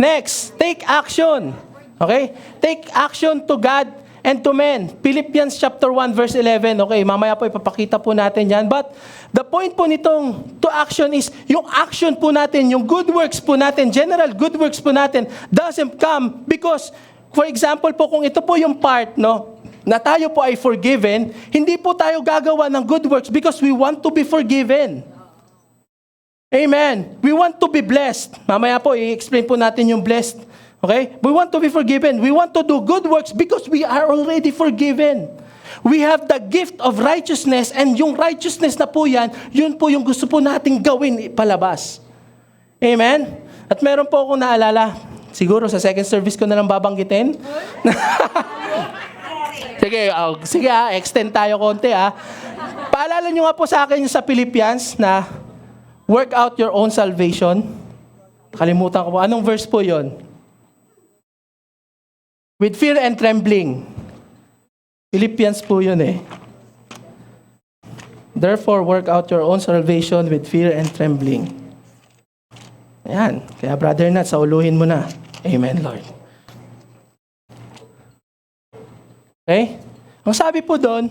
Next, take action. Okay? Take action to God and to men. Philippians chapter 1 verse 11. Okay, mamaya po ipapakita po natin yan. But the point po nitong to action is, yung action po natin, yung good works po natin, general good works po natin, doesn't come because, for example po, kung ito po yung part, no, na tayo po ay forgiven, hindi po tayo gagawa ng good works because we want to be forgiven. Amen. We want to be blessed. Mamaya po, i-explain po natin yung blessed. Okay? We want to be forgiven. We want to do good works because we are already forgiven. We have the gift of righteousness and yung righteousness na po yan, yun po yung gusto po nating gawin palabas. Amen? At meron po akong naalala, siguro sa second service ko na lang babanggitin. Sige, extend tayo konti. Paalala nyo nga po sa akin yung sa Philippians na work out your own salvation. Kalimutan ko po. Anong verse po yon? With fear and trembling. Philippians po yun eh. Therefore, work out your own salvation with fear and trembling. Ayan. Kaya brother Nat, sauluhin mo na. Amen, Lord. Okay? Ang sabi po doon,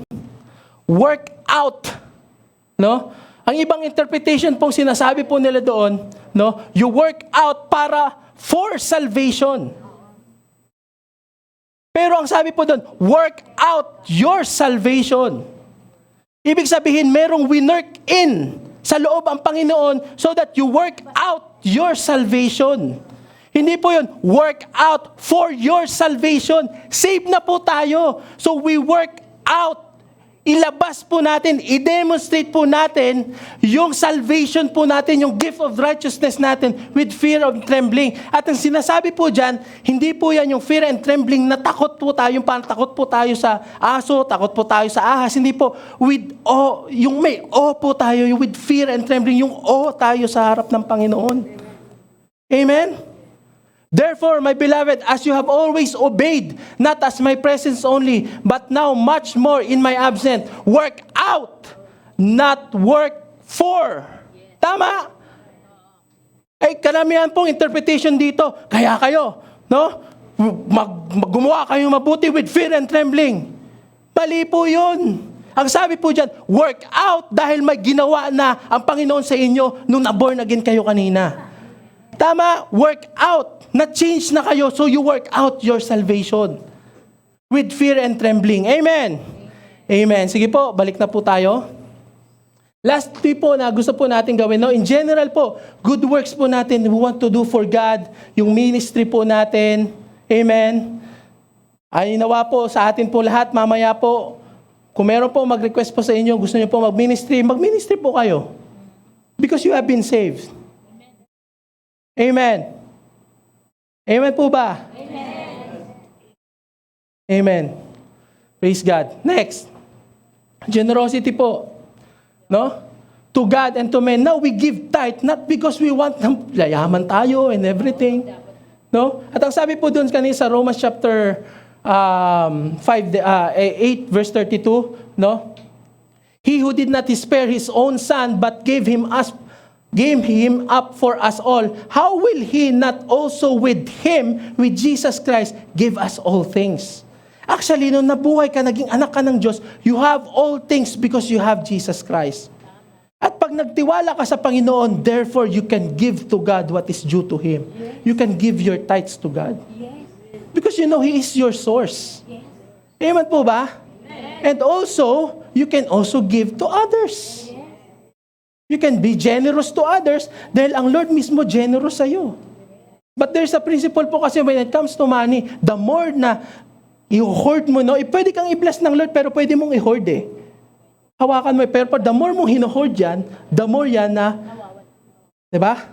work out No? Ang ibang interpretation pong sinasabi po nila doon, no? You work out for salvation. Pero ang sabi po doon, work out your salvation. Ibig sabihin, merong winwork in sa loob ang Panginoon so that you work out your salvation. Hindi po yun, work out for your salvation. Save na po tayo. So we work out. Ilabas po natin, i-demonstrate po natin yung salvation po natin, yung gift of righteousness natin with fear and trembling. At ang sinasabi po dyan, hindi po yan yung fear and trembling na takot po tayo, yung parang takot po tayo sa aso, takot po tayo sa ahas. Hindi po, with awe, yung may awe po tayo, yung with fear and trembling, yung awe tayo sa harap ng Panginoon. Amen? Therefore, my beloved, as you have always obeyed, not as my presence only, but now much more in my absence, work out, not work for. Tama? Ay, karamihan pong interpretation dito. Kaya kayo, no? Gumawa kayo mabuti with fear and trembling. Mali po yun. Ang sabi po dyan, work out dahil may ginawa na ang Panginoon sa inyo nung na-born again kayo kanina. Tama? Work out. Na-change na kayo, so you work out your salvation with fear and trembling. Amen? Amen. Sige po, balik na po tayo. Last po na gusto po natin gawin. No? In general po, good works po natin we want to do for God, yung ministry po natin. Amen? Ay nawa po sa atin po lahat, mamaya po, kung meron po mag-request po sa inyo, gusto niyo po mag-ministry po kayo. Because you have been saved. Amen. Amen po ba? Amen. Amen. Praise God. Next. Generosity po. No? To God and to men. Now we give tithe not because we want yayaman tayo and everything. No? At ang sabi po doon kanina sa Romans chapter 8 verse 32, no? He who did not spare his own son but gave him up for us all, how will He not also with Him, with Jesus Christ, give us all things? Actually, nung nabuhay ka, naging anak ka ng Diyos, you have all things because you have Jesus Christ. At pag nagtiwala ka sa Panginoon, therefore you can give to God what is due to Him. You can give your tithes to God. Because you know He is your source. Amen po ba? And also, you can also give to others. You can be generous to others dahil ang Lord mismo generous sa iyo. But there's a principle po kasi when it comes to money, the more na i-hoard mo, no? Pwede kang i-bless ng Lord pero pwede mong i-hoard eh. Hawakan mo, pero the more mong hino-hoard yan, the more yan na, diba?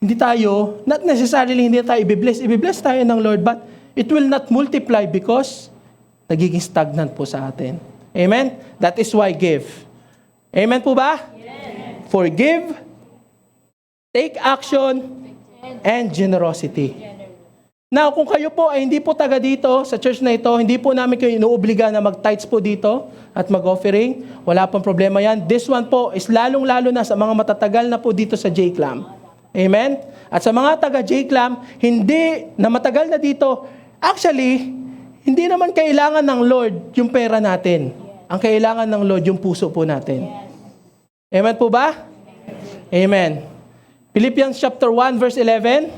Hindi tayo, not necessarily hindi tayo i-bless tayo ng Lord, but it will not multiply because nagiging stagnant po sa atin. Amen? That is why give. Amen po ba? Forgive, take action, and generosity. Now, kung kayo po ay hindi po taga dito sa church na ito, hindi po namin kayo inuobliga na mag-tithes po dito at mag-offering, wala pong problema yan. This one po is lalong-lalo na sa mga matatagal na po dito sa J-Clam. Amen? At sa mga taga J-Clam, hindi na matagal na dito, actually, hindi naman kailangan ng Lord yung pera natin. Ang kailangan ng Lord yung puso po natin. Amen po ba? Amen. Philippians chapter 1 verse 11.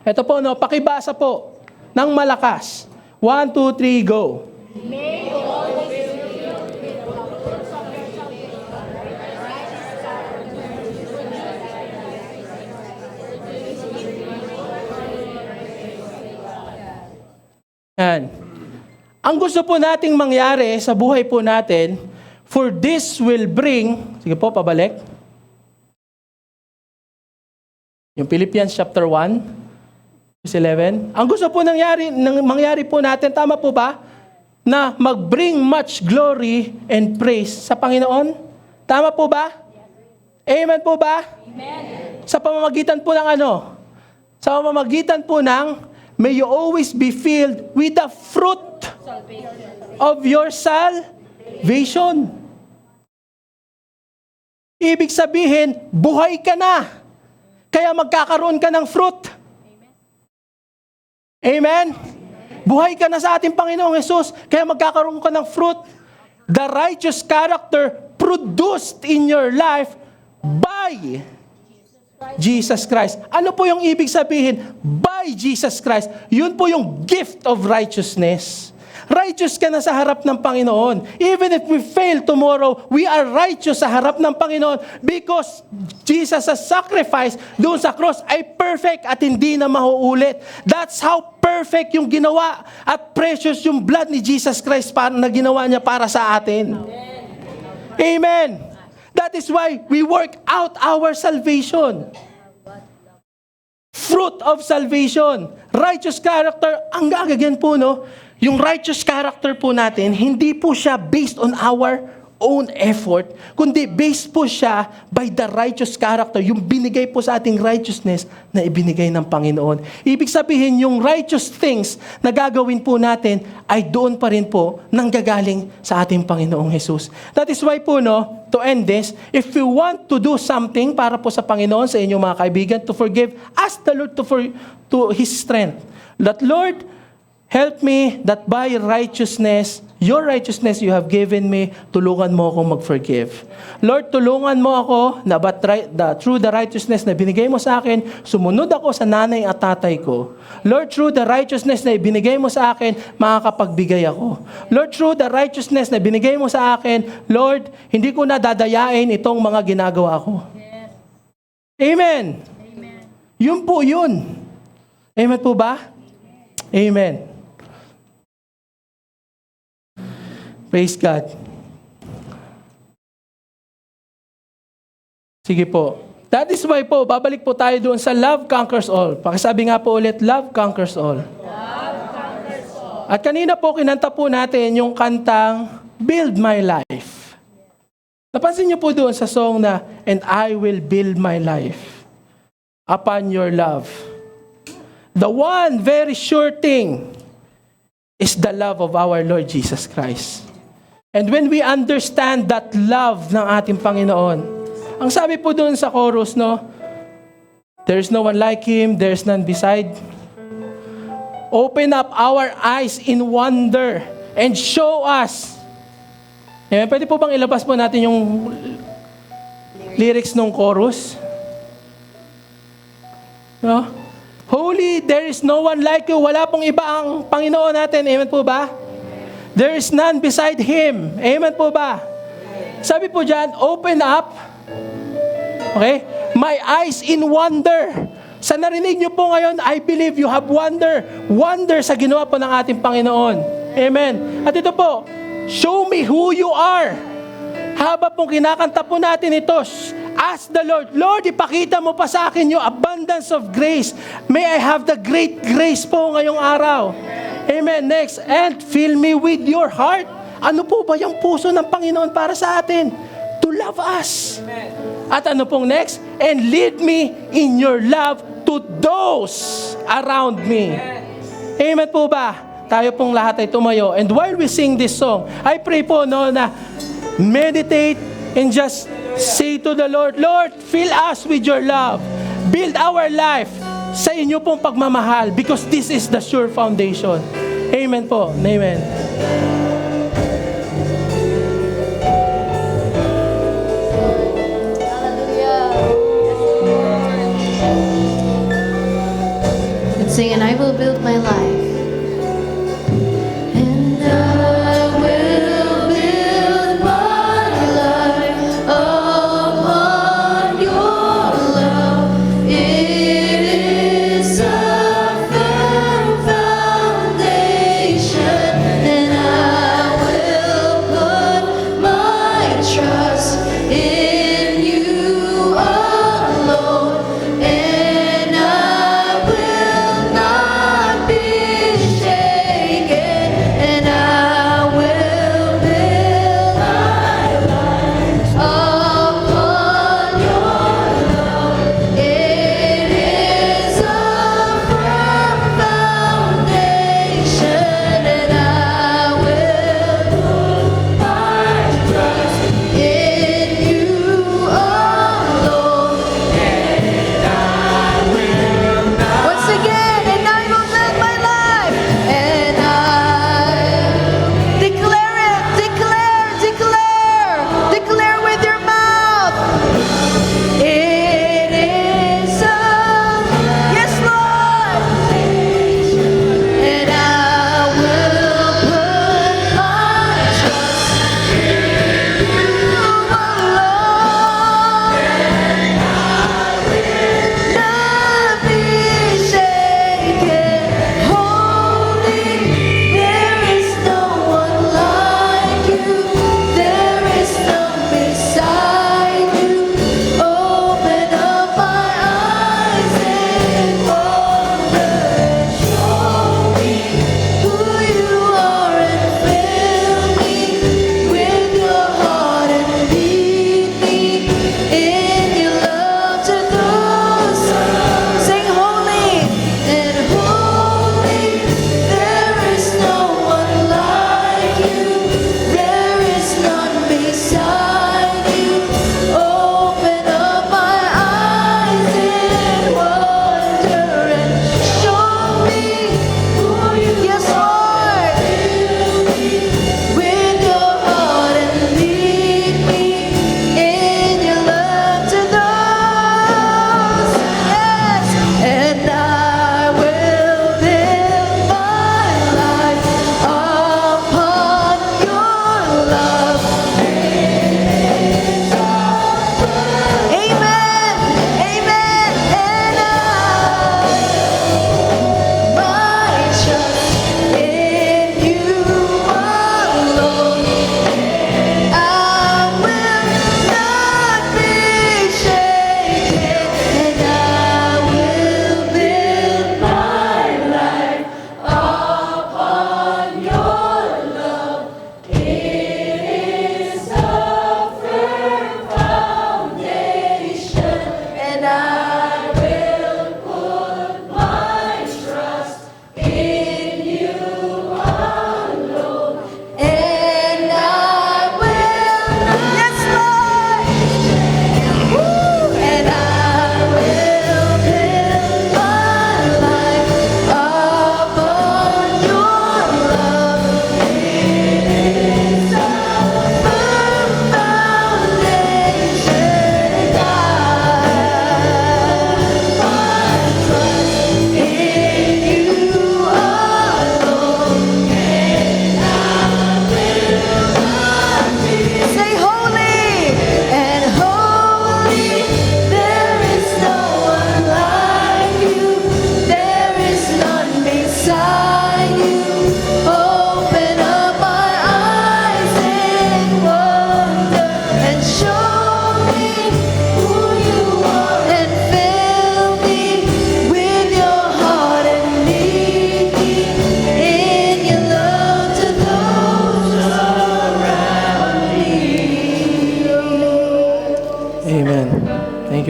Ito po, no, pakibasa po ng malakas. 1, 2, 3, go. May you always be filled with the purpose of your salvation. Yan. Ang gusto po nating mangyari sa buhay po natin, for this will bring, sige po, pabalik. Yung Philippians chapter 1, verse 11. Ang gusto po mangyari po natin, tama po ba? Na mag-bring much glory and praise sa Panginoon. Tama po ba? Amen po ba? Amen. Sa pamamagitan po ng ano? Sa pamamagitan po ng, may you always be filled with the fruit of your salvation. Ibig sabihin, buhay ka na. Kaya magkakaroon ka ng fruit. Amen? Buhay ka na sa ating Panginoong Jesus, kaya magkakaroon ka ng fruit. The righteous character produced in your life by Jesus Christ. Ano po yung ibig sabihin? By Jesus Christ. Yun po yung gift of righteousness. Righteous ka na sa harap ng Panginoon. Even if we fail tomorrow, we are righteous sa harap ng Panginoon because Jesus' sacrifice doon sa cross ay perfect at hindi na mahuulit. That's how perfect yung ginawa at precious yung blood ni Jesus Christ na ginawa niya para sa atin. Amen. That is why we work out our salvation. Fruit of salvation. Righteous character. Ang gagawin po, no? Yung righteous character po natin, hindi po siya based on our own effort, kundi based po siya by the righteous character, yung binigay po sa ating righteousness na ibinigay ng Panginoon. Ibig sabihin, yung righteous things na gagawin po natin ay doon pa rin po nanggagaling sa ating Panginoong Jesus. That is why po, no, to end this, if you want to do something para po sa Panginoon, sa inyong mga kaibigan, to forgive, ask the Lord to His strength. That, Lord, help me that by righteousness, your righteousness you have given me, tulungan mo akong mag-forgive. Lord, tulungan mo ako na through the righteousness na binigay mo sa akin, sumunod ako sa nanay at tatay ko. Lord, through the righteousness na binigay mo sa akin, makakapagbigay ako. Lord, through the righteousness na binigay mo sa akin, Lord, hindi ko na dadayain itong mga ginagawa ko. Amen. Yun po yun. Amen po ba? Amen. Praise God. Sige po. That is why po, babalik po tayo doon sa love conquers all. Pakisabi nga po ulit, love conquers all. Love conquers all. At kanina po, kinanta po natin yung kantang Build My Life. Napansin niyo po doon sa song na, And I will build my life upon your love. The one very sure thing is the love of our Lord Jesus Christ. And when we understand that love ng ating Panginoon, ang sabi po doon sa chorus, no, there's no one like Him, there's none beside. Open up our eyes in wonder and show us. Amen. Pwede po bang ilabas po natin yung lyrics ng chorus? No? Holy, there is no one like you. Wala pong iba ang Panginoon natin. Amen po ba? There is none beside Him. Amen po ba? Sabi po dyan, open up. Okay? My eyes in wonder. Sa narinig nyo po ngayon, I believe you have wonder. Wonder sa ginawa po ng ating Panginoon. Amen. At ito po, show me who you are. Haba pong kinakanta po natin ito, ask the Lord, Lord, ipakita mo pa sa akin yung abundance of grace. May I have the great grace po ngayong araw. Amen. Next, and fill me with your heart. Ano po ba yung puso ng Panginoon para sa atin? To love us. Amen. At ano pong next? And lead me in your love to those around me. Amen po ba? Tayo pong lahat ay tumayo. And while we sing this song, I pray po, no, na meditate and just say to the Lord, Lord, fill us with your love. Build our life sa inyo pong pagmamahal because this is the sure foundation. Amen po. Amen. And sing, and I will build my life. And I will build my life upon your love. It is a firm foundation, and I will put my trust in you alone, and I will not be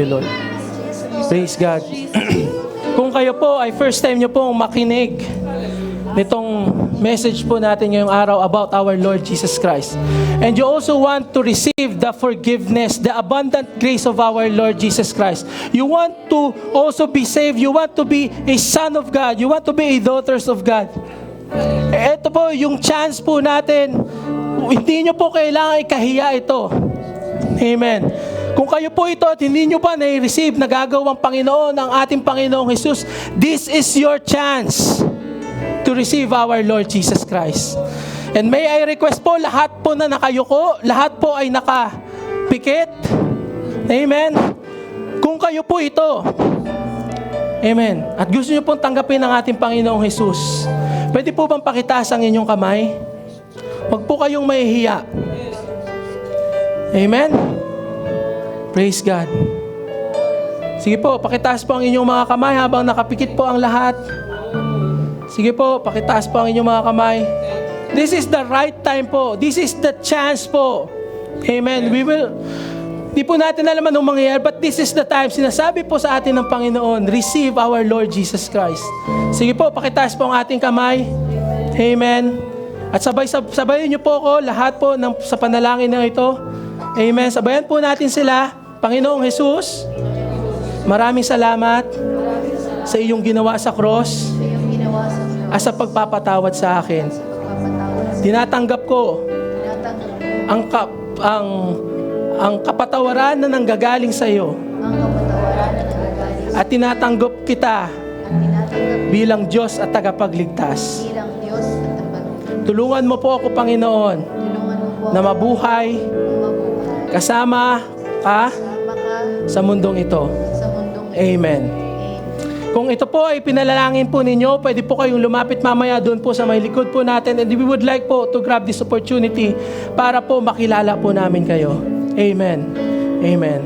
you, Lord. Praise God. Kung kayo po ay first time nyo pong makinig nitong message po natin ngayong araw about our Lord Jesus Christ, and you also want to receive the forgiveness, the abundant grace of our Lord Jesus Christ, you want to also be saved, you want to be a son of God, you want to be a daughters of God, ito po yung chance po natin. Hindi nyo po kailangan ikahiya ito. Amen. Kung kayo po ito at hindi nyo pa na-receive na gagawang Panginoon ng ating Panginoong Jesus, this is your chance to receive our Lord Jesus Christ. And may I request po, lahat po na nakayuko, lahat po ay nakapikit. Amen. Kung kayo po ito, amen, at gusto nyo pong tanggapin ng ating Panginoong Jesus, pwede po bang pakitaas ang inyong kamay? Huwag po kayong mahihiya. Amen. Praise God. Sige po, pakitaas po ang inyong mga kamay habang nakapikit po ang lahat. Sige po, pakitaas po ang inyong mga kamay. This is the right time po. This is the chance po. Amen. Di po natin alam anong mangyayari, but this is the time. Sinasabi po sa atin ng Panginoon, receive our Lord Jesus Christ. Sige po, pakitaas po ang ating kamay. Amen. At sabayin niyo po ako, lahat po sa panalangin na ito. Amen. Sabayan po natin sila. Panginoong Jesus, maraming salamat sa iyong ginawa sa cross at sa pagpapatawad sa akin. Tinatanggap ko ang kapatawaran na nanggagaling sa iyo. At tinatanggap kita bilang Diyos at tagapagligtas. Tulungan mo po ako, Panginoon, na mabuhay kasama ka sa mundong ito. Amen. Kung ito po ay pinalalangin po ninyo, pwede po kayong lumapit mamaya doon po sa may likod po natin, and we would like po to grab this opportunity para po makilala po namin kayo. Amen. Amen.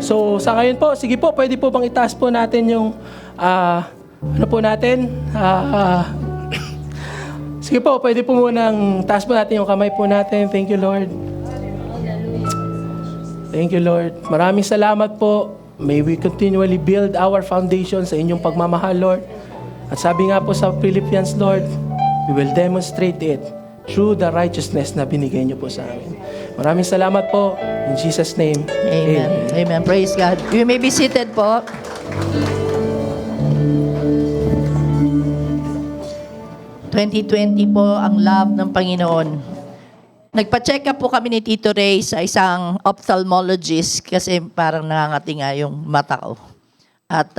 So sa ngayon po, sige po, pwede po bang itaas po natin yung ano po natin? Sige po, pwede po munang taas po natin yung kamay po natin. Thank you, Lord. Thank you, Lord. Maraming salamat po. May we continually build our foundation sa inyong pagmamahal, Lord. At sabi nga po sa Philippians, Lord, we will demonstrate it through the righteousness na binigay niyo po sa amin. Maraming salamat po. In Jesus' name. Amen. Amen. Praise God. You may be seated po. ...2020 po ang love ng Panginoon. Nagpa-check up po kami ni Tito Ray sa isang ophthalmologist kasi parang nangangati nga yung mata ko. At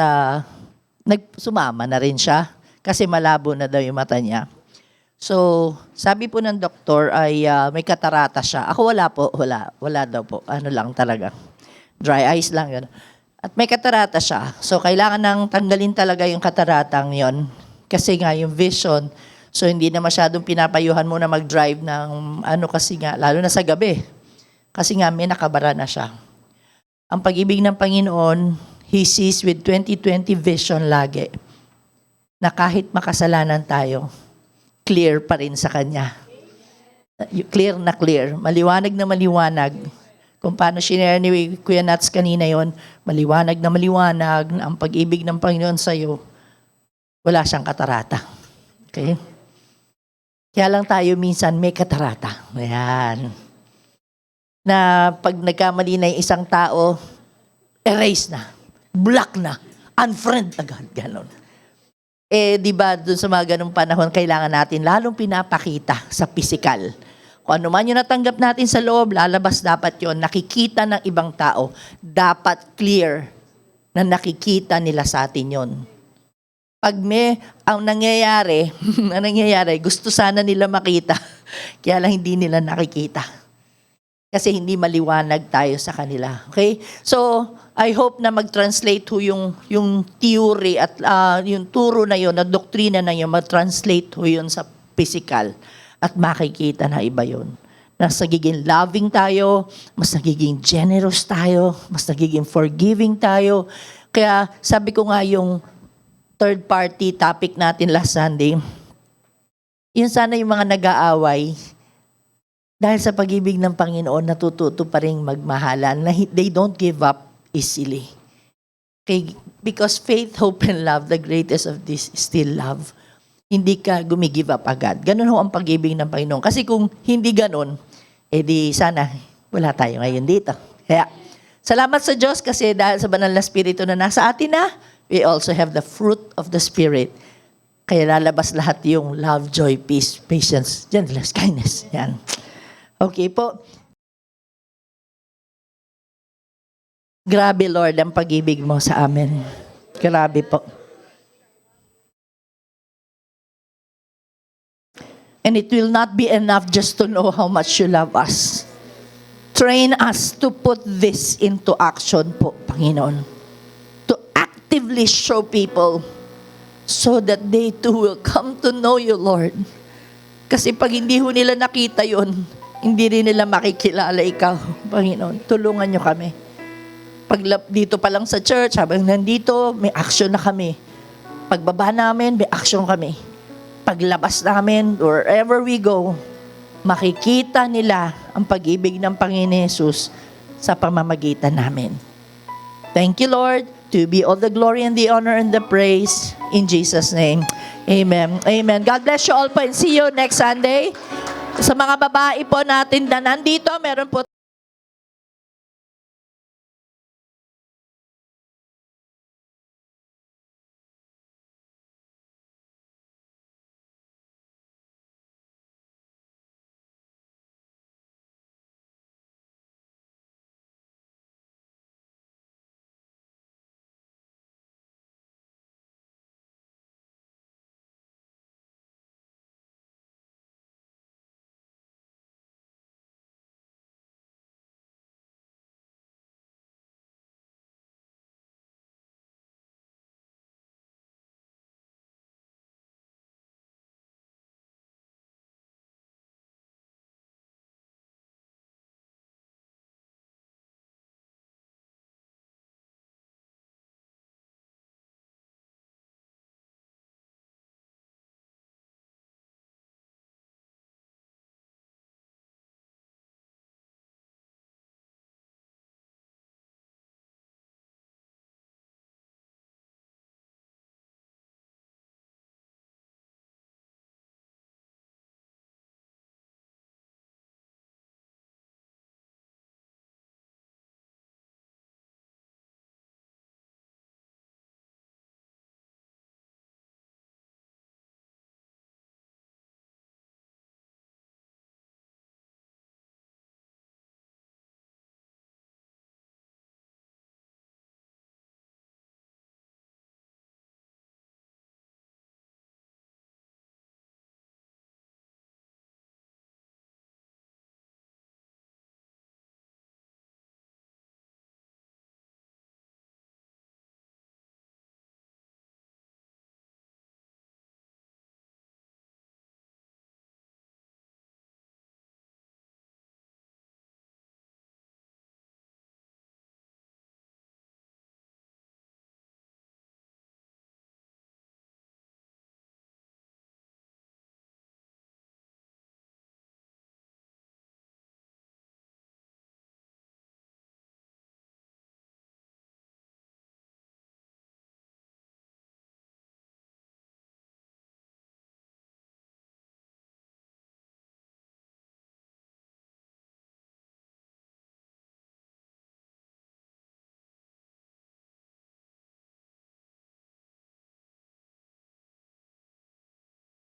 sumama na rin siya kasi malabo na daw yung mata niya. So, sabi po ng doktor ay may katarata siya. Ako wala po, wala daw po. Ano lang talaga. Dry eyes lang yun. At may katarata siya. So, kailangan nang tanggalin talaga yung kataratang yon kasi nga yung vision. So, hindi na masyadong pinapayuhan mo na mag-drive ng kasi nga, lalo na sa gabi. Kasi nga, may nakabara na siya. Ang pag-ibig ng Panginoon, He sees with 20/20 vision lagi. Na kahit makasalanan tayo, clear pa rin sa Kanya. Clear na clear. Maliwanag na maliwanag. Kung paano shinare ni Kuya Nats kanina yon, maliwanag na maliwanag na ang pag-ibig ng Panginoon sa'yo, wala siyang katarata. Okay? Kaya lang tayo minsan may katarata. Ayan. Na pag nagkamali na yung isang tao, erase na, block na, unfriend agad, ganon. Di ba, dun sa mga ganong panahon, kailangan natin lalong pinapakita sa physical. Kung ano man yung natanggap natin sa loob, lalabas dapat yon, nakikita ng ibang tao, dapat clear na nakikita nila sa atin yon. Pag ang nangyayari, gusto sana nila makita, kaya lang hindi nila nakikita. Kasi hindi maliwanag tayo sa kanila. Okay? So, I hope na mag-translate ho yung theory at yung turo na yun, na doktrina na yun, mag-translate ho yun sa physical. At makikita na iba yun. Mas nagiging loving tayo, mas nagiging generous tayo, mas nagiging forgiving tayo. Kaya sabi ko nga yung third party topic natin last Sunday, yun sana yung mga nag-aaway, dahil sa pag-ibig ng Panginoon, natututo pa rin magmahalan, na they don't give up easily. Okay, because faith, hope, and love, the greatest of this is still love. Hindi ka gumigive up agad. Ganun ho ang pag-ibig ng Panginoon. Kasi kung hindi ganun, edi sana wala tayo ngayon dito. Kaya, salamat sa Diyos kasi dahil sa banal na Espiritu na nasa atin na, we also have the fruit of the Spirit. Kaya lalabas lahat yung love, joy, peace, patience, gentleness, kindness. Yan. Okay po. Grabe, Lord, ang pag-ibig mo sa amin. Grabe po. And it will not be enough just to know how much you love us. Train us to put this into action po, Panginoon. To actively show people so that they too will come to know you, Lord. Kasi pag hindi ho nila nakita yun, hindi rin nila makikilala ikaw, Panginoon. Tulungan nyo kami. Pag dito pa lang sa church, habang nandito, may action na kami. Pagbaba namin, may action kami. Paglabas namin, wherever we go, makikita nila ang pag-ibig ng Panginoon Yesus sa pamamagitan namin. Thank you, Lord. To be all the glory and the honor and the praise in Jesus' name. Amen. Amen. God bless you all po and see you next Sunday. Sa mga babae po natin na nandito, meron po